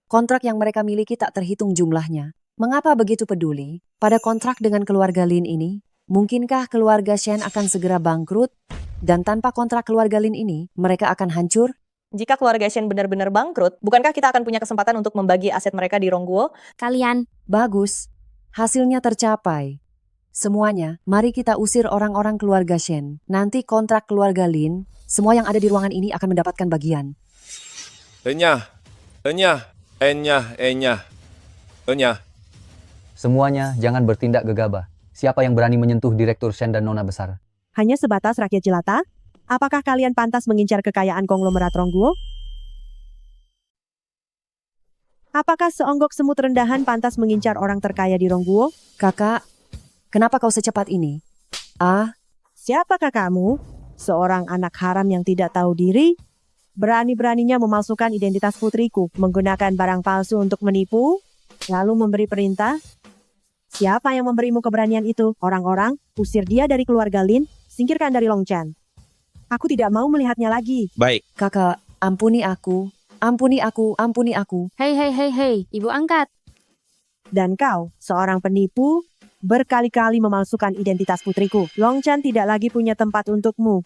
Kontrak yang mereka miliki tak terhitung jumlahnya. Mengapa begitu peduli pada kontrak dengan keluarga Lin ini? Mungkinkah keluarga Shen akan segera bangkrut? Dan tanpa kontrak keluarga Lin ini, mereka akan hancur? Jika keluarga Shen benar-benar bangkrut, bukankah kita akan punya kesempatan untuk membagi aset mereka di Rongguo? Kalian, bagus. Hasilnya tercapai. Semuanya, mari kita usir orang-orang keluarga Shen. Nanti kontrak keluarga Lin, semua yang ada di ruangan ini akan mendapatkan bagian. Enyah, enyah, enyah, enyah, enyah. Semuanya jangan bertindak gegabah. Siapa yang berani menyentuh Direktur Shen dan Nona Besar? Hanya sebatas rakyat jelata? Apakah kalian pantas mengincar kekayaan konglomerat Rongguo? Apakah seonggok semut rendahan pantas mengincar orang terkaya di Rongguo? Kakak, kenapa kau secepat ini? Siapakah kamu? Seorang anak haram yang tidak tahu diri? Berani-beraninya memalsukan identitas putriku, menggunakan barang palsu untuk menipu, lalu memberi perintah? Siapa yang memberimu keberanian itu? Orang-orang, usir dia dari keluarga Lin, singkirkan dari Longchan. Aku tidak mau melihatnya lagi. Baik. Kakak, ampuni aku. Ampuni aku, ampuni aku. Hei, ibu angkat. Dan kau, seorang penipu, berkali-kali memalsukan identitas putriku. Longchan tidak lagi punya tempat untukmu.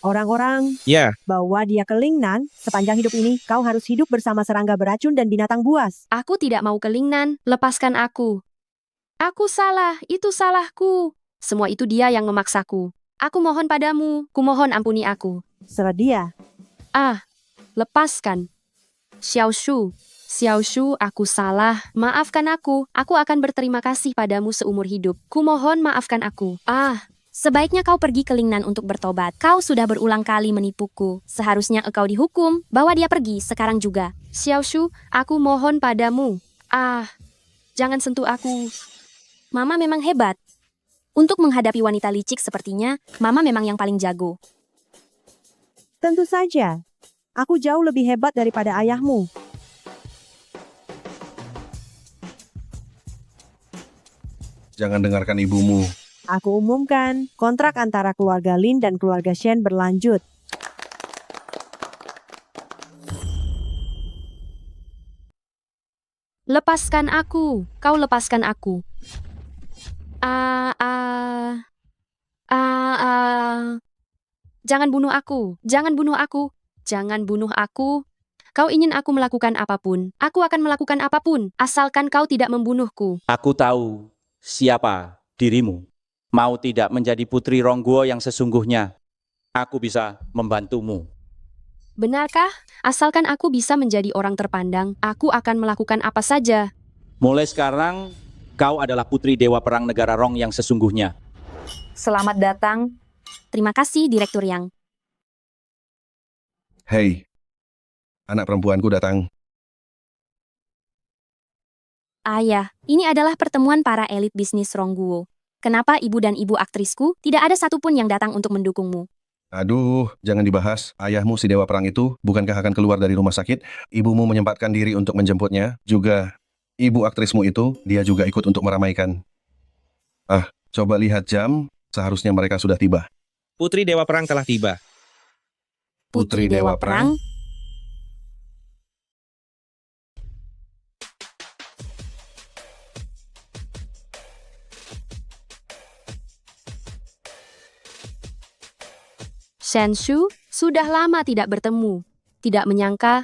Orang-orang, bawa dia ke Lingnan. Sepanjang hidup ini, kau harus hidup bersama serangga beracun dan binatang buas. Aku tidak mau ke Lingnan, lepaskan aku. Aku salah, itu salahku. Semua itu dia yang memaksaku. Aku mohon padamu, kumohon ampuni aku. Seret dia. Lepaskan. Xiao Shu, aku salah. Maafkan aku akan berterima kasih padamu seumur hidup. Kumohon maafkan aku. Sebaiknya kau pergi ke Lingnan untuk bertobat. Kau sudah berulang kali menipuku. Seharusnya engkau dihukum. Bawa dia pergi sekarang juga. Xiao Shu, aku mohon padamu. Jangan sentuh aku. Mama memang hebat. Untuk menghadapi wanita licik sepertinya, Mama memang yang paling jago. Tentu saja. Aku jauh lebih hebat daripada ayahmu. jangan dengarkan ibumu. Aku umumkan, kontrak antara keluarga Lin dan keluarga Shen berlanjut. Lepaskan aku, kau lepaskan aku. Jangan bunuh aku, jangan bunuh aku, jangan bunuh aku. Kau ingin aku melakukan apapun. Aku akan melakukan apapun, asalkan kau tidak membunuhku. Aku tahu siapa dirimu. Mau tidak menjadi putri Rongguo yang sesungguhnya, aku bisa membantumu. Benarkah? Asalkan aku bisa menjadi orang terpandang, aku akan melakukan apa saja. Mulai sekarang, kau adalah putri Dewa Perang Negara Rong yang sesungguhnya. Selamat datang. Terima kasih, Direktur Yang. Hei, anak perempuanku datang. Ayah, ini adalah pertemuan para elit bisnis Rongguo. Kenapa ibu dan ibu aktrisku tidak ada satupun yang datang untuk mendukungmu? Aduh, jangan dibahas. Ayahmu si Dewa Perang itu bukankah akan keluar dari rumah sakit? Ibumu menyempatkan diri untuk menjemputnya. Juga ibu aktrismu itu, dia juga ikut untuk meramaikan. Ah, coba lihat jam. Seharusnya mereka sudah tiba. Putri Dewa Perang telah tiba. Putri Dewa Perang? Shenshu, sudah lama tidak bertemu. Tidak menyangka,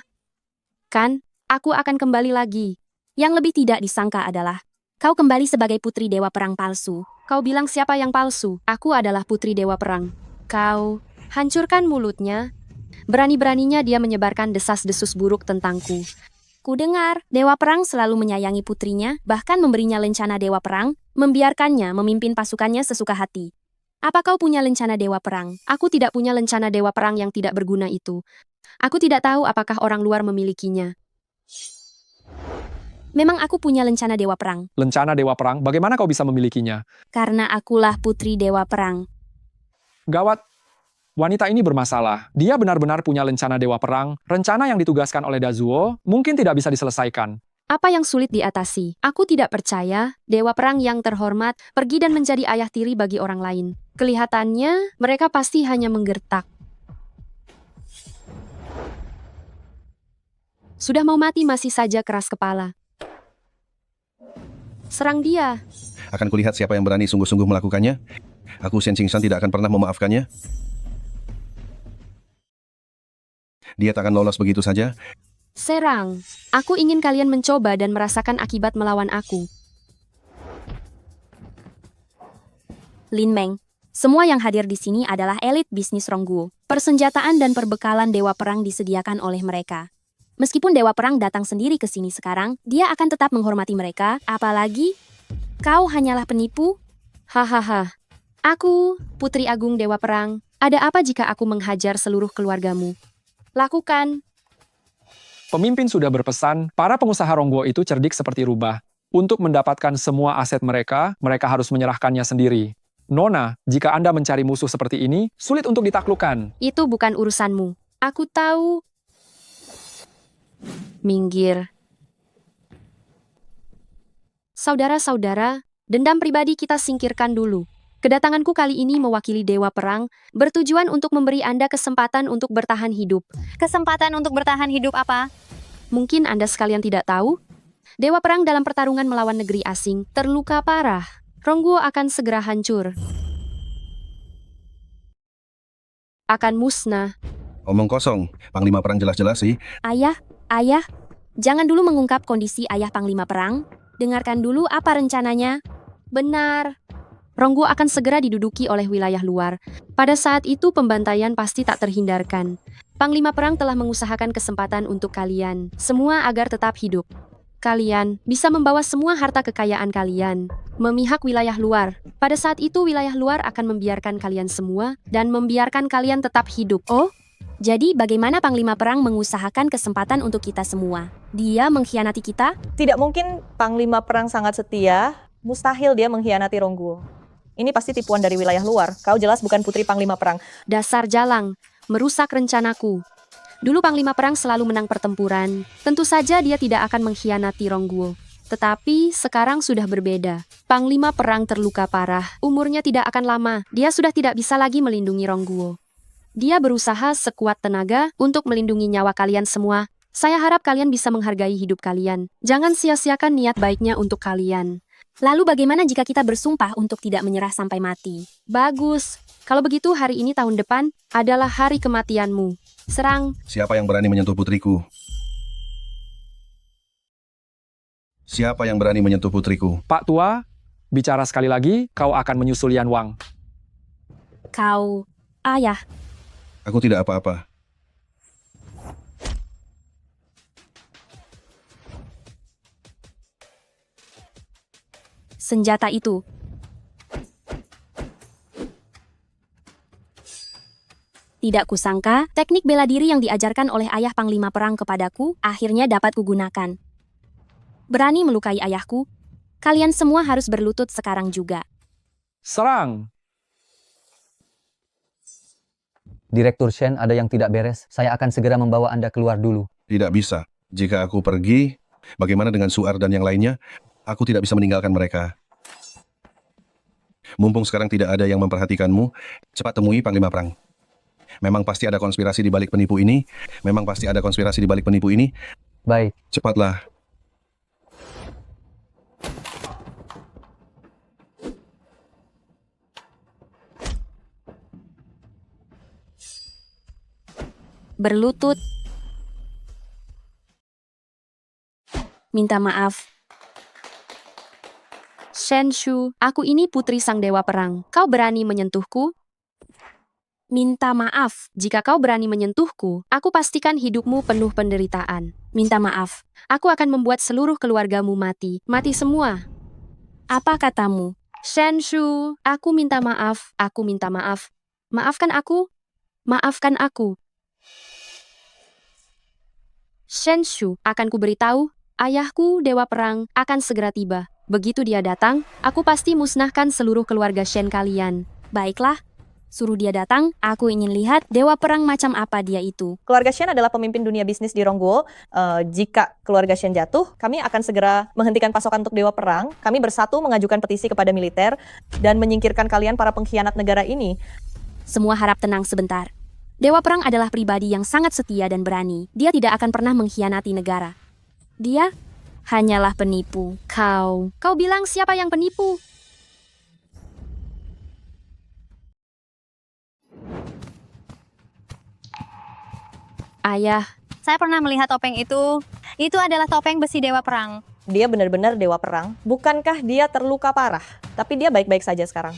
kan, aku akan kembali lagi. Yang lebih tidak disangka adalah, kau kembali sebagai putri Dewa Perang palsu. Kau bilang siapa yang palsu? Aku adalah putri Dewa Perang. Kau, hancurkan mulutnya. Berani-beraninya dia menyebarkan desas-desus buruk tentangku. Ku dengar, Dewa Perang selalu menyayangi putrinya, bahkan memberinya lencana Dewa Perang, membiarkannya memimpin pasukannya sesuka hati. Apa kau punya lencana Dewa Perang? Aku tidak punya lencana Dewa Perang yang tidak berguna itu. Aku tidak tahu apakah orang luar memilikinya. Memang aku punya lencana Dewa Perang. Lencana Dewa Perang, bagaimana kau bisa memilikinya? Karena akulah putri Dewa Perang. Gawat, wanita ini bermasalah. Dia benar-benar punya lencana Dewa Perang. Rencana yang ditugaskan oleh Dazuo mungkin tidak bisa diselesaikan. Apa yang sulit diatasi? Aku tidak percaya Dewa Perang yang terhormat pergi dan menjadi ayah tiri bagi orang lain. Kelihatannya mereka pasti hanya menggertak. Sudah mau mati masih saja keras kepala. Serang dia. Akan kulihat siapa yang berani sungguh-sungguh melakukannya. Aku Shen Qingsan tidak akan pernah memaafkannya. Dia tak akan lolos begitu saja. Serang. Aku ingin kalian mencoba dan merasakan akibat melawan aku. Lin Meng, semua yang hadir di sini adalah elit bisnis Rongguo. Persenjataan dan perbekalan Dewa Perang disediakan oleh mereka. Meskipun Dewa Perang datang sendiri ke sini sekarang, dia akan tetap menghormati mereka, apalagi kau hanyalah penipu. Hahaha. Aku, Putri Agung Dewa Perang, ada apa jika aku menghajar seluruh keluargamu? Lakukan. Pemimpin sudah berpesan, para pengusaha Rongguo itu cerdik seperti rubah. Untuk mendapatkan semua aset mereka, mereka harus menyerahkannya sendiri. Nona, jika Anda mencari musuh seperti ini, sulit untuk ditaklukkan. Itu bukan urusanmu. Aku tahu. Minggir. Saudara-saudara, dendam pribadi kita singkirkan dulu. Kedatanganku kali ini mewakili Dewa Perang, bertujuan untuk memberi Anda kesempatan untuk bertahan hidup. Kesempatan untuk bertahan hidup apa? Mungkin Anda sekalian tidak tahu, Dewa Perang dalam pertarungan melawan negeri asing terluka parah. Rongguo akan segera hancur. Akan musnah. Omong kosong, Panglima Perang jelas-jelas sih. Ayah, jangan dulu mengungkap kondisi ayah Panglima Perang. Dengarkan dulu apa rencananya. Benar. Rongguo akan segera diduduki oleh wilayah luar. Pada saat itu pembantaian pasti tak terhindarkan. Panglima Perang telah mengusahakan kesempatan untuk kalian, semua agar tetap hidup. Kalian bisa membawa semua harta kekayaan kalian, memihak wilayah luar. Pada saat itu wilayah luar akan membiarkan kalian semua dan membiarkan kalian tetap hidup. Oh, jadi bagaimana Panglima Perang mengusahakan kesempatan untuk kita semua? Dia mengkhianati kita? Tidak mungkin Panglima Perang sangat setia. Mustahil dia mengkhianati Rongguo. Ini pasti tipuan dari wilayah luar. Kau jelas bukan putri Panglima Perang. Dasar jalang, merusak rencanaku. Dulu Panglima Perang selalu menang pertempuran. Tentu saja dia tidak akan mengkhianati Rongguo. Tetapi sekarang sudah berbeda. Panglima Perang terluka parah. Umurnya tidak akan lama. Dia sudah tidak bisa lagi melindungi Rongguo. Dia berusaha sekuat tenaga untuk melindungi nyawa kalian semua. Saya harap kalian bisa menghargai hidup kalian. Jangan sia-siakan niat baiknya untuk kalian. Lalu bagaimana jika kita bersumpah untuk tidak menyerah sampai mati? Bagus. Kalau begitu hari ini tahun depan adalah hari kematianmu. Serang. Siapa yang berani menyentuh putriku? Siapa yang berani menyentuh putriku? Pak Tua, bicara sekali lagi, kau akan menyusul Yan Wang. Kau, ayah, Aku tidak apa-apa. senjata itu. Tidak kusangka, teknik bela diri yang diajarkan oleh ayah Panglima Perang kepadaku akhirnya dapat kugunakan. Berani melukai ayahku, kalian semua harus berlutut sekarang juga. Serang! Direktur Shen, ada yang tidak beres. Saya akan segera membawa Anda keluar dulu. Tidak bisa. Jika aku pergi, bagaimana dengan Suar dan yang lainnya? Aku tidak bisa meninggalkan mereka. Mumpung sekarang tidak ada yang memperhatikanmu, cepat temui Panglima Perang. Memang pasti ada konspirasi di balik penipu ini. Baik. Cepatlah. Berlutut. Minta maaf. Shen Shu, aku ini putri sang dewa perang. Kau berani menyentuhku? Minta maaf, jika kau berani menyentuhku, aku pastikan hidupmu penuh penderitaan. Minta maaf, aku akan membuat seluruh keluargamu mati. Mati semua. Apa katamu? Shen Shu, aku minta maaf. Maafkan aku. Maafkan aku. Shen Shu, akan kuberitahu, ayahku, Dewa Perang, akan segera tiba. Begitu dia datang, aku pasti musnahkan seluruh keluarga Shen kalian. Baiklah, suruh dia datang, aku ingin lihat Dewa Perang macam apa dia itu. Keluarga Shen adalah pemimpin dunia bisnis di Rongguo. Jika keluarga Shen jatuh, kami akan segera menghentikan pasokan untuk Dewa Perang. Kami bersatu mengajukan petisi kepada militer dan menyingkirkan kalian para pengkhianat negara ini. Semua harap tenang sebentar. Dewa Perang adalah pribadi yang sangat setia dan berani. Dia tidak akan pernah mengkhianati negara. Dia hanyalah penipu. Kau bilang siapa yang penipu? Ayah, Saya pernah melihat topeng itu. Itu adalah topeng besi Dewa Perang. Dia benar-benar Dewa Perang. Bukankah dia terluka parah? Tapi dia baik-baik saja sekarang.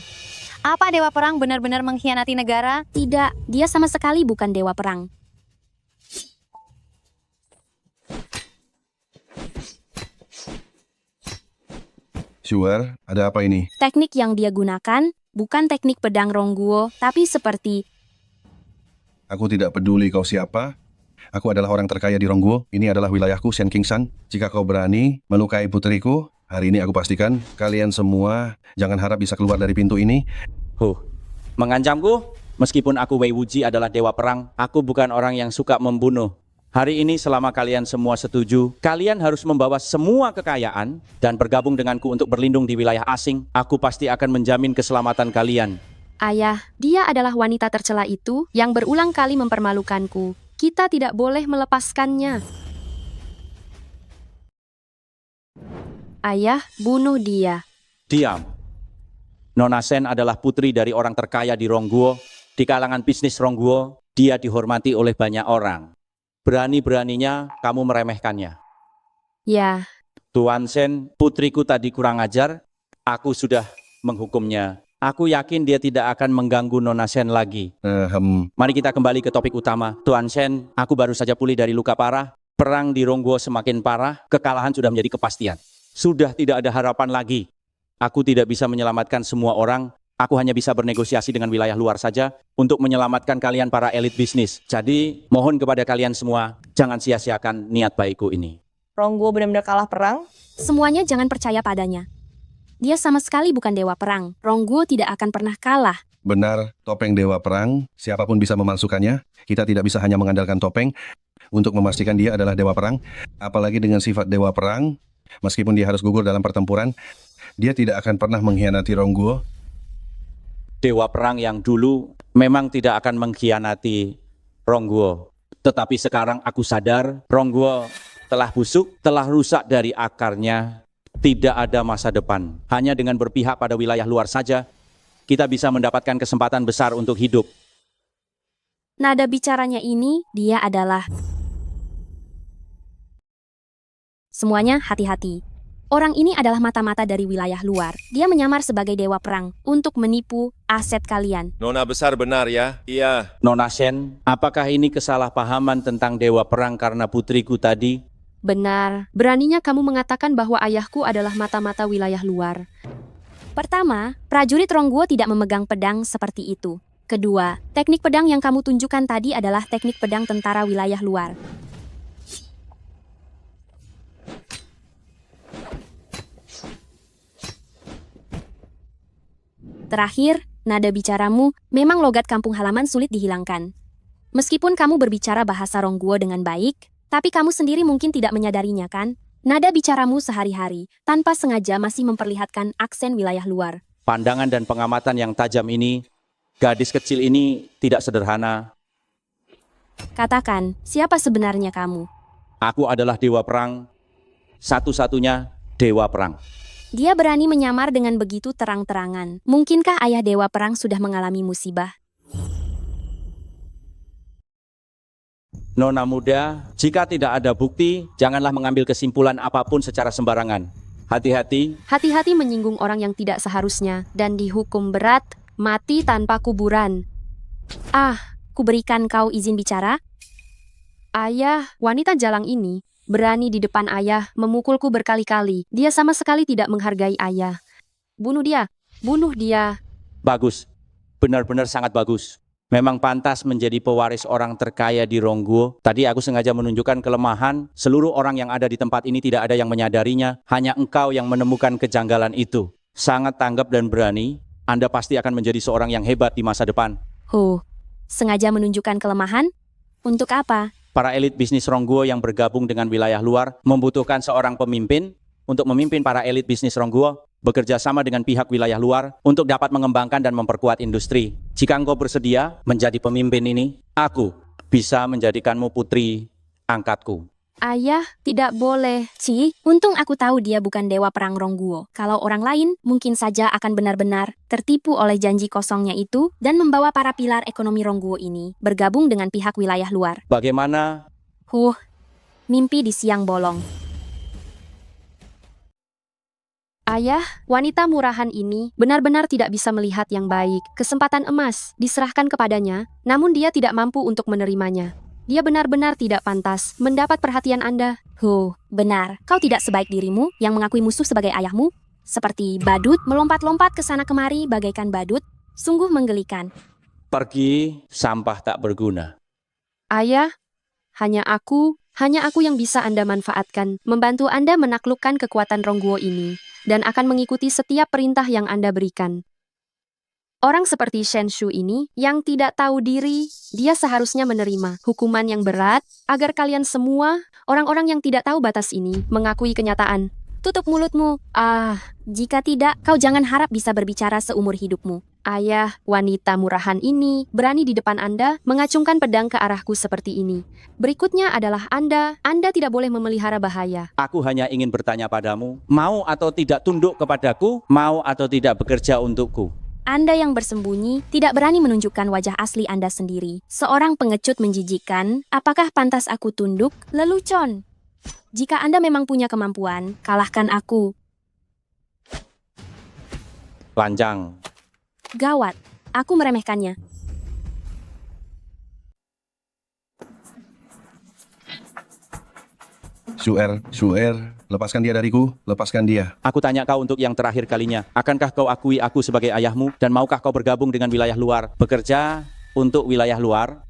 Apa Dewa Perang benar-benar mengkhianati negara? Tidak, dia sama sekali bukan Dewa Perang. Suar, ada apa ini? Teknik yang dia gunakan bukan teknik pedang Rongguo, tapi seperti... Aku tidak peduli kau siapa. Aku adalah orang terkaya di Rongguo. Ini adalah wilayahku, Shen Qingshan. Jika kau berani melukai putriku, hari ini aku pastikan kalian semua jangan harap bisa keluar dari pintu ini. Mengancamku? Meskipun aku Wei Wuji adalah dewa perang, aku bukan orang yang suka membunuh. Hari ini selama kalian semua setuju, kalian harus membawa semua kekayaan dan bergabung denganku untuk berlindung di wilayah asing. Aku pasti akan menjamin keselamatan kalian. Ayah, dia adalah wanita tercela itu yang berulang kali mempermalukanku. Kita tidak boleh melepaskannya. Ayah, bunuh dia. Diam. Nona Shen adalah putri dari orang terkaya di Rongguo. Di kalangan bisnis Rongguo, dia dihormati oleh banyak orang. Berani-beraninya kamu meremehkannya. Ya, Tuan Shen, putriku tadi kurang ajar. Aku sudah menghukumnya. Aku yakin dia tidak akan mengganggu Nona Shen lagi. Mari kita kembali ke topik utama. Tuan Shen, aku baru saja pulih dari luka parah. Perang di Rongguo semakin parah. Kekalahan sudah menjadi kepastian. Sudah tidak ada harapan lagi. Aku tidak bisa menyelamatkan semua orang. Aku hanya bisa bernegosiasi dengan wilayah luar saja untuk menyelamatkan kalian para elit bisnis. Jadi, mohon kepada kalian semua, jangan sia-siakan niat baikku ini. Rongguo benar-benar kalah perang. semuanya jangan percaya padanya. Dia sama sekali bukan dewa perang. Rongguo tidak akan pernah kalah. Benar, topeng Dewa Perang, siapapun bisa memalsukannya. Kita tidak bisa hanya mengandalkan topeng untuk memastikan dia adalah Dewa Perang. Apalagi dengan sifat Dewa Perang, meskipun dia harus gugur dalam pertempuran, dia tidak akan pernah mengkhianati Rongguo. Dewa Perang yang dulu memang tidak akan mengkhianati Rongguo. Tetapi sekarang aku sadar Rongguo telah busuk, telah rusak dari akarnya. Tidak ada masa depan. Hanya dengan berpihak pada wilayah luar saja, kita bisa mendapatkan kesempatan besar untuk hidup. Nada bicaranya ini, dia adalah... Semuanya hati-hati. Orang ini adalah mata-mata dari wilayah luar. Dia menyamar sebagai dewa perang untuk menipu aset kalian. Nona besar benar ya? Iya. Nona Shen, apakah ini kesalahpahaman tentang dewa perang karena putriku tadi? Benar, beraninya kamu mengatakan bahwa ayahku adalah mata-mata wilayah luar. Pertama, prajurit Rongguo tidak memegang pedang seperti itu. Kedua, teknik pedang yang kamu tunjukkan tadi adalah teknik pedang tentara wilayah luar. Terakhir, nada bicaramu memang logat kampung halaman sulit dihilangkan. Meskipun kamu berbicara bahasa Rongguo dengan baik, tapi kamu sendiri mungkin tidak menyadarinya kan? Nada bicaramu sehari-hari, tanpa sengaja masih memperlihatkan aksen wilayah luar. Pandangan dan pengamatan yang tajam ini, gadis kecil ini tidak sederhana. Katakan, siapa sebenarnya kamu? Aku adalah dewa perang, satu-satunya dewa perang. Dia berani menyamar dengan begitu terang-terangan. Mungkinkah ayah dewa perang sudah mengalami musibah? Nona muda, jika tidak ada bukti, janganlah mengambil kesimpulan apapun secara sembarangan. Hati-hati. Hati-hati menyinggung orang yang tidak seharusnya dan dihukum berat, mati tanpa kuburan. Kuberikan kau izin bicara? Ayah, wanita jalang ini berani di depan ayah memukulku berkali-kali. Dia sama sekali tidak menghargai ayah. Bunuh dia, bunuh dia. Bagus, benar-benar sangat bagus. Memang pantas menjadi pewaris orang terkaya di Rongguo. Tadi aku sengaja menunjukkan kelemahan. Seluruh orang yang ada di tempat ini tidak ada yang menyadarinya. Hanya engkau yang menemukan kejanggalan itu. Sangat tanggap dan berani. Anda pasti akan menjadi seorang yang hebat di masa depan. Sengaja menunjukkan kelemahan? Untuk apa? Para elit bisnis Rongguo yang bergabung dengan wilayah luar membutuhkan seorang pemimpin untuk memimpin para elit bisnis Rongguo, bekerja sama dengan pihak wilayah luar untuk dapat mengembangkan dan memperkuat industri. Jika engkau bersedia menjadi pemimpin ini, aku bisa menjadikanmu putri angkatku. Ayah, tidak boleh. Untung aku tahu dia bukan dewa perang Rongguo. Kalau orang lain, mungkin saja akan benar-benar tertipu oleh janji kosongnya itu dan membawa para pilar ekonomi Rongguo ini bergabung dengan pihak wilayah luar. Bagaimana? Mimpi di siang bolong. Ayah, wanita murahan ini benar-benar tidak bisa melihat yang baik. Kesempatan emas diserahkan kepadanya, namun dia tidak mampu untuk menerimanya. Dia benar-benar tidak pantas mendapat perhatian Anda. Benar. Kau tidak sebaik dirimu yang mengakui musuh sebagai ayahmu. Seperti badut melompat-lompat ke sana kemari bagaikan badut. Sungguh menggelikan. Pergi, sampah tak berguna. Ayah, hanya aku yang bisa Anda manfaatkan, membantu Anda menaklukkan kekuatan Rongguo ini, dan akan mengikuti setiap perintah yang Anda berikan. Orang seperti Shen Shu ini, yang tidak tahu diri, dia seharusnya menerima hukuman yang berat, agar kalian semua, orang-orang yang tidak tahu batas ini, mengakui kenyataan. Tutup mulutmu. Jika tidak, kau jangan harap bisa berbicara seumur hidupmu. Ayah, wanita murahan ini berani di depan Anda mengacungkan pedang ke arahku seperti ini. Berikutnya adalah Anda tidak boleh memelihara bahaya. Aku hanya ingin bertanya padamu, mau atau tidak tunduk kepadaku, mau atau tidak bekerja untukku. Anda yang bersembunyi tidak berani menunjukkan wajah asli Anda sendiri. Seorang pengecut menjijikan, apakah pantas aku tunduk? Lelucon. Jika Anda memang punya kemampuan, kalahkan aku. Lanjang. Gawat, aku meremehkannya. Suer, lepaskan dia dariku, lepaskan dia. Aku tanya kau untuk yang terakhir kalinya. Akankah kau akui aku sebagai ayahmu? Dan maukah kau bergabung dengan wilayah luar? Bekerja untuk wilayah luar?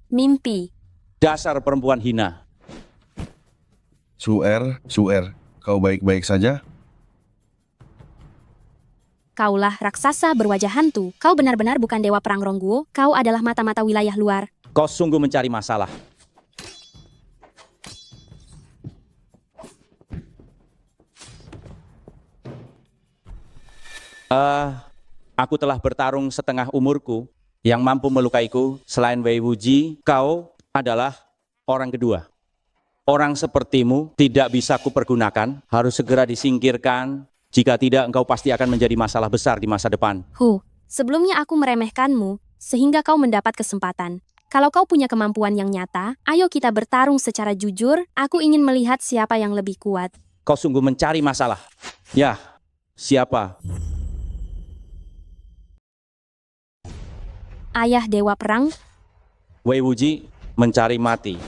Mimpi. Dasar perempuan hina. Suer, kau baik-baik saja? Kaulah raksasa berwajah hantu. Kau benar-benar bukan dewa perang Rongguo. Kau adalah mata-mata wilayah luar. Kau sungguh mencari masalah. Aku telah bertarung setengah umurku. Yang mampu melukaiku, selain Wei Wuji, kau adalah orang kedua. Orang sepertimu tidak bisa kupergunakan, harus segera disingkirkan. Jika tidak, engkau pasti akan menjadi masalah besar di masa depan. Sebelumnya aku meremehkanmu, sehingga kau mendapat kesempatan. Kalau kau punya kemampuan yang nyata, ayo kita bertarung secara jujur. Aku ingin melihat siapa yang lebih kuat. Kau sungguh mencari masalah. Ya, siapa? Ayah Dewa Perang, Wei Wuji mencari mati.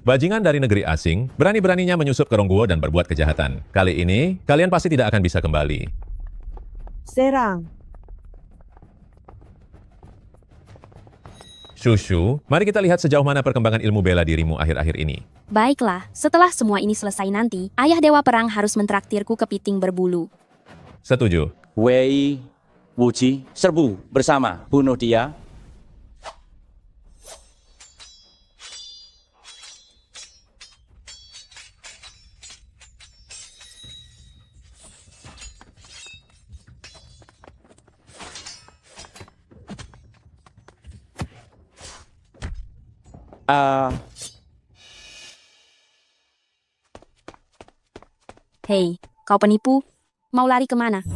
Bajingan dari negeri asing, berani-beraninya menyusup ke Rongguo dan berbuat kejahatan. Kali ini, kalian pasti tidak akan bisa kembali. Serang. Shushu, mari kita lihat sejauh mana perkembangan ilmu bela dirimu akhir-akhir ini. baiklah, setelah semua ini selesai nanti, Ayah Dewa Perang harus mentraktirku kepiting berbulu. Setuju. Wei Wuji, serbu bersama, bunuh dia. Hei, kau penipu, mau lari kemana?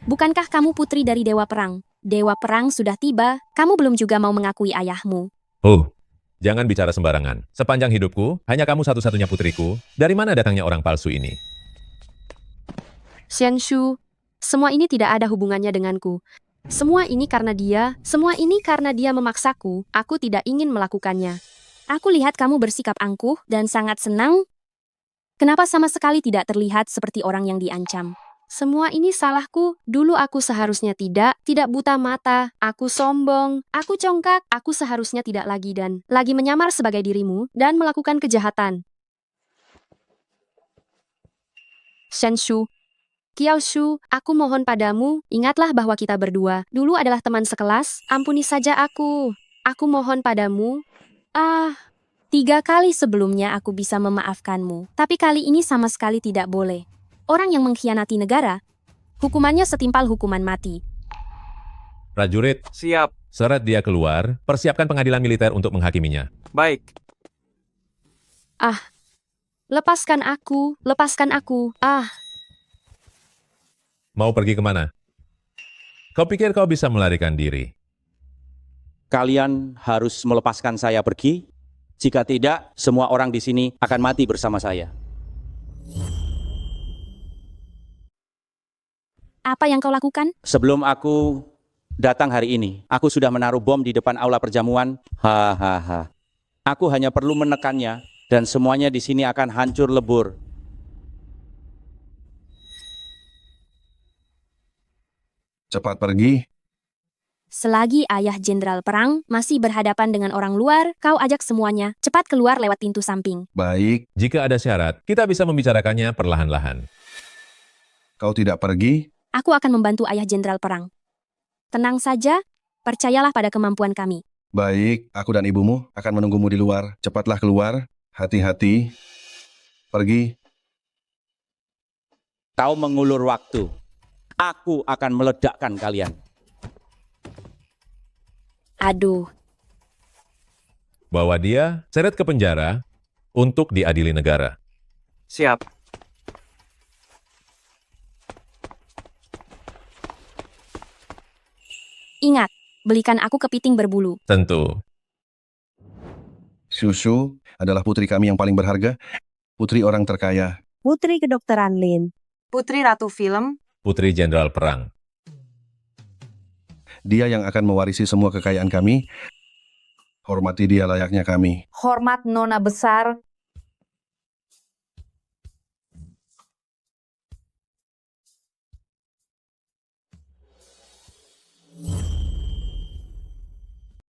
Bukankah kamu putri dari Dewa Perang? Dewa Perang sudah tiba, kamu belum juga mau mengakui ayahmu. Jangan bicara sembarangan. Sepanjang hidupku, hanya kamu satu-satunya putriku. Dari mana datangnya orang palsu ini? Xianshu, semua ini tidak ada hubungannya denganku. Semua ini karena dia memaksaku, aku tidak ingin melakukannya. Aku lihat kamu bersikap angkuh dan sangat senang. Kenapa sama sekali tidak terlihat seperti orang yang diancam? Semua ini salahku. Dulu aku seharusnya tidak buta mata. Aku sombong, aku congkak, aku seharusnya tidak lagi menyamar sebagai dirimu dan melakukan kejahatan. Shenshu, Kiaoshu, aku mohon padamu, ingatlah bahwa kita berdua dulu adalah teman sekelas. Ampuni saja aku. Aku mohon padamu. 3 kali sebelumnya aku bisa memaafkanmu, tapi kali ini sama sekali tidak boleh. Orang yang mengkhianati negara, hukumannya setimpal hukuman mati. Prajurit, siap. Seret dia keluar, persiapkan pengadilan militer untuk menghakiminya. Baik. Lepaskan aku, lepaskan aku. Mau pergi kemana? Kau pikir kau bisa melarikan diri? Kalian harus melepaskan saya pergi. Jika tidak, semua orang di sini akan mati bersama saya. Apa yang kau lakukan? Sebelum aku datang hari ini, aku sudah menaruh bom di depan aula perjamuan. Hahaha. Aku hanya perlu menekannya dan semuanya di sini akan hancur lebur. Cepat pergi. Selagi Ayah Jenderal Perang masih berhadapan dengan orang luar, kau ajak semuanya cepat keluar lewat pintu samping. Baik. Jika ada syarat, kita bisa membicarakannya perlahan-lahan. Kau tidak pergi? Aku akan membantu Ayah Jenderal Perang. Tenang saja, percayalah pada kemampuan kami. Baik, aku dan ibumu akan menunggumu di luar. Cepatlah keluar, hati-hati. Pergi. Kau mengulur waktu. Aku akan meledakkan kalian. Aduh. Bawa dia, seret ke penjara untuk diadili negara. Siap. Ingat, belikan aku kepiting berbulu. Tentu. Shushu adalah putri kami yang paling berharga. Putri orang terkaya. Putri kedokteran Lin. Putri Ratu Film. Putri Jenderal Perang. Dia yang akan mewarisi semua kekayaan kami. Hormati dia layaknya kami. Hormat Nona besar,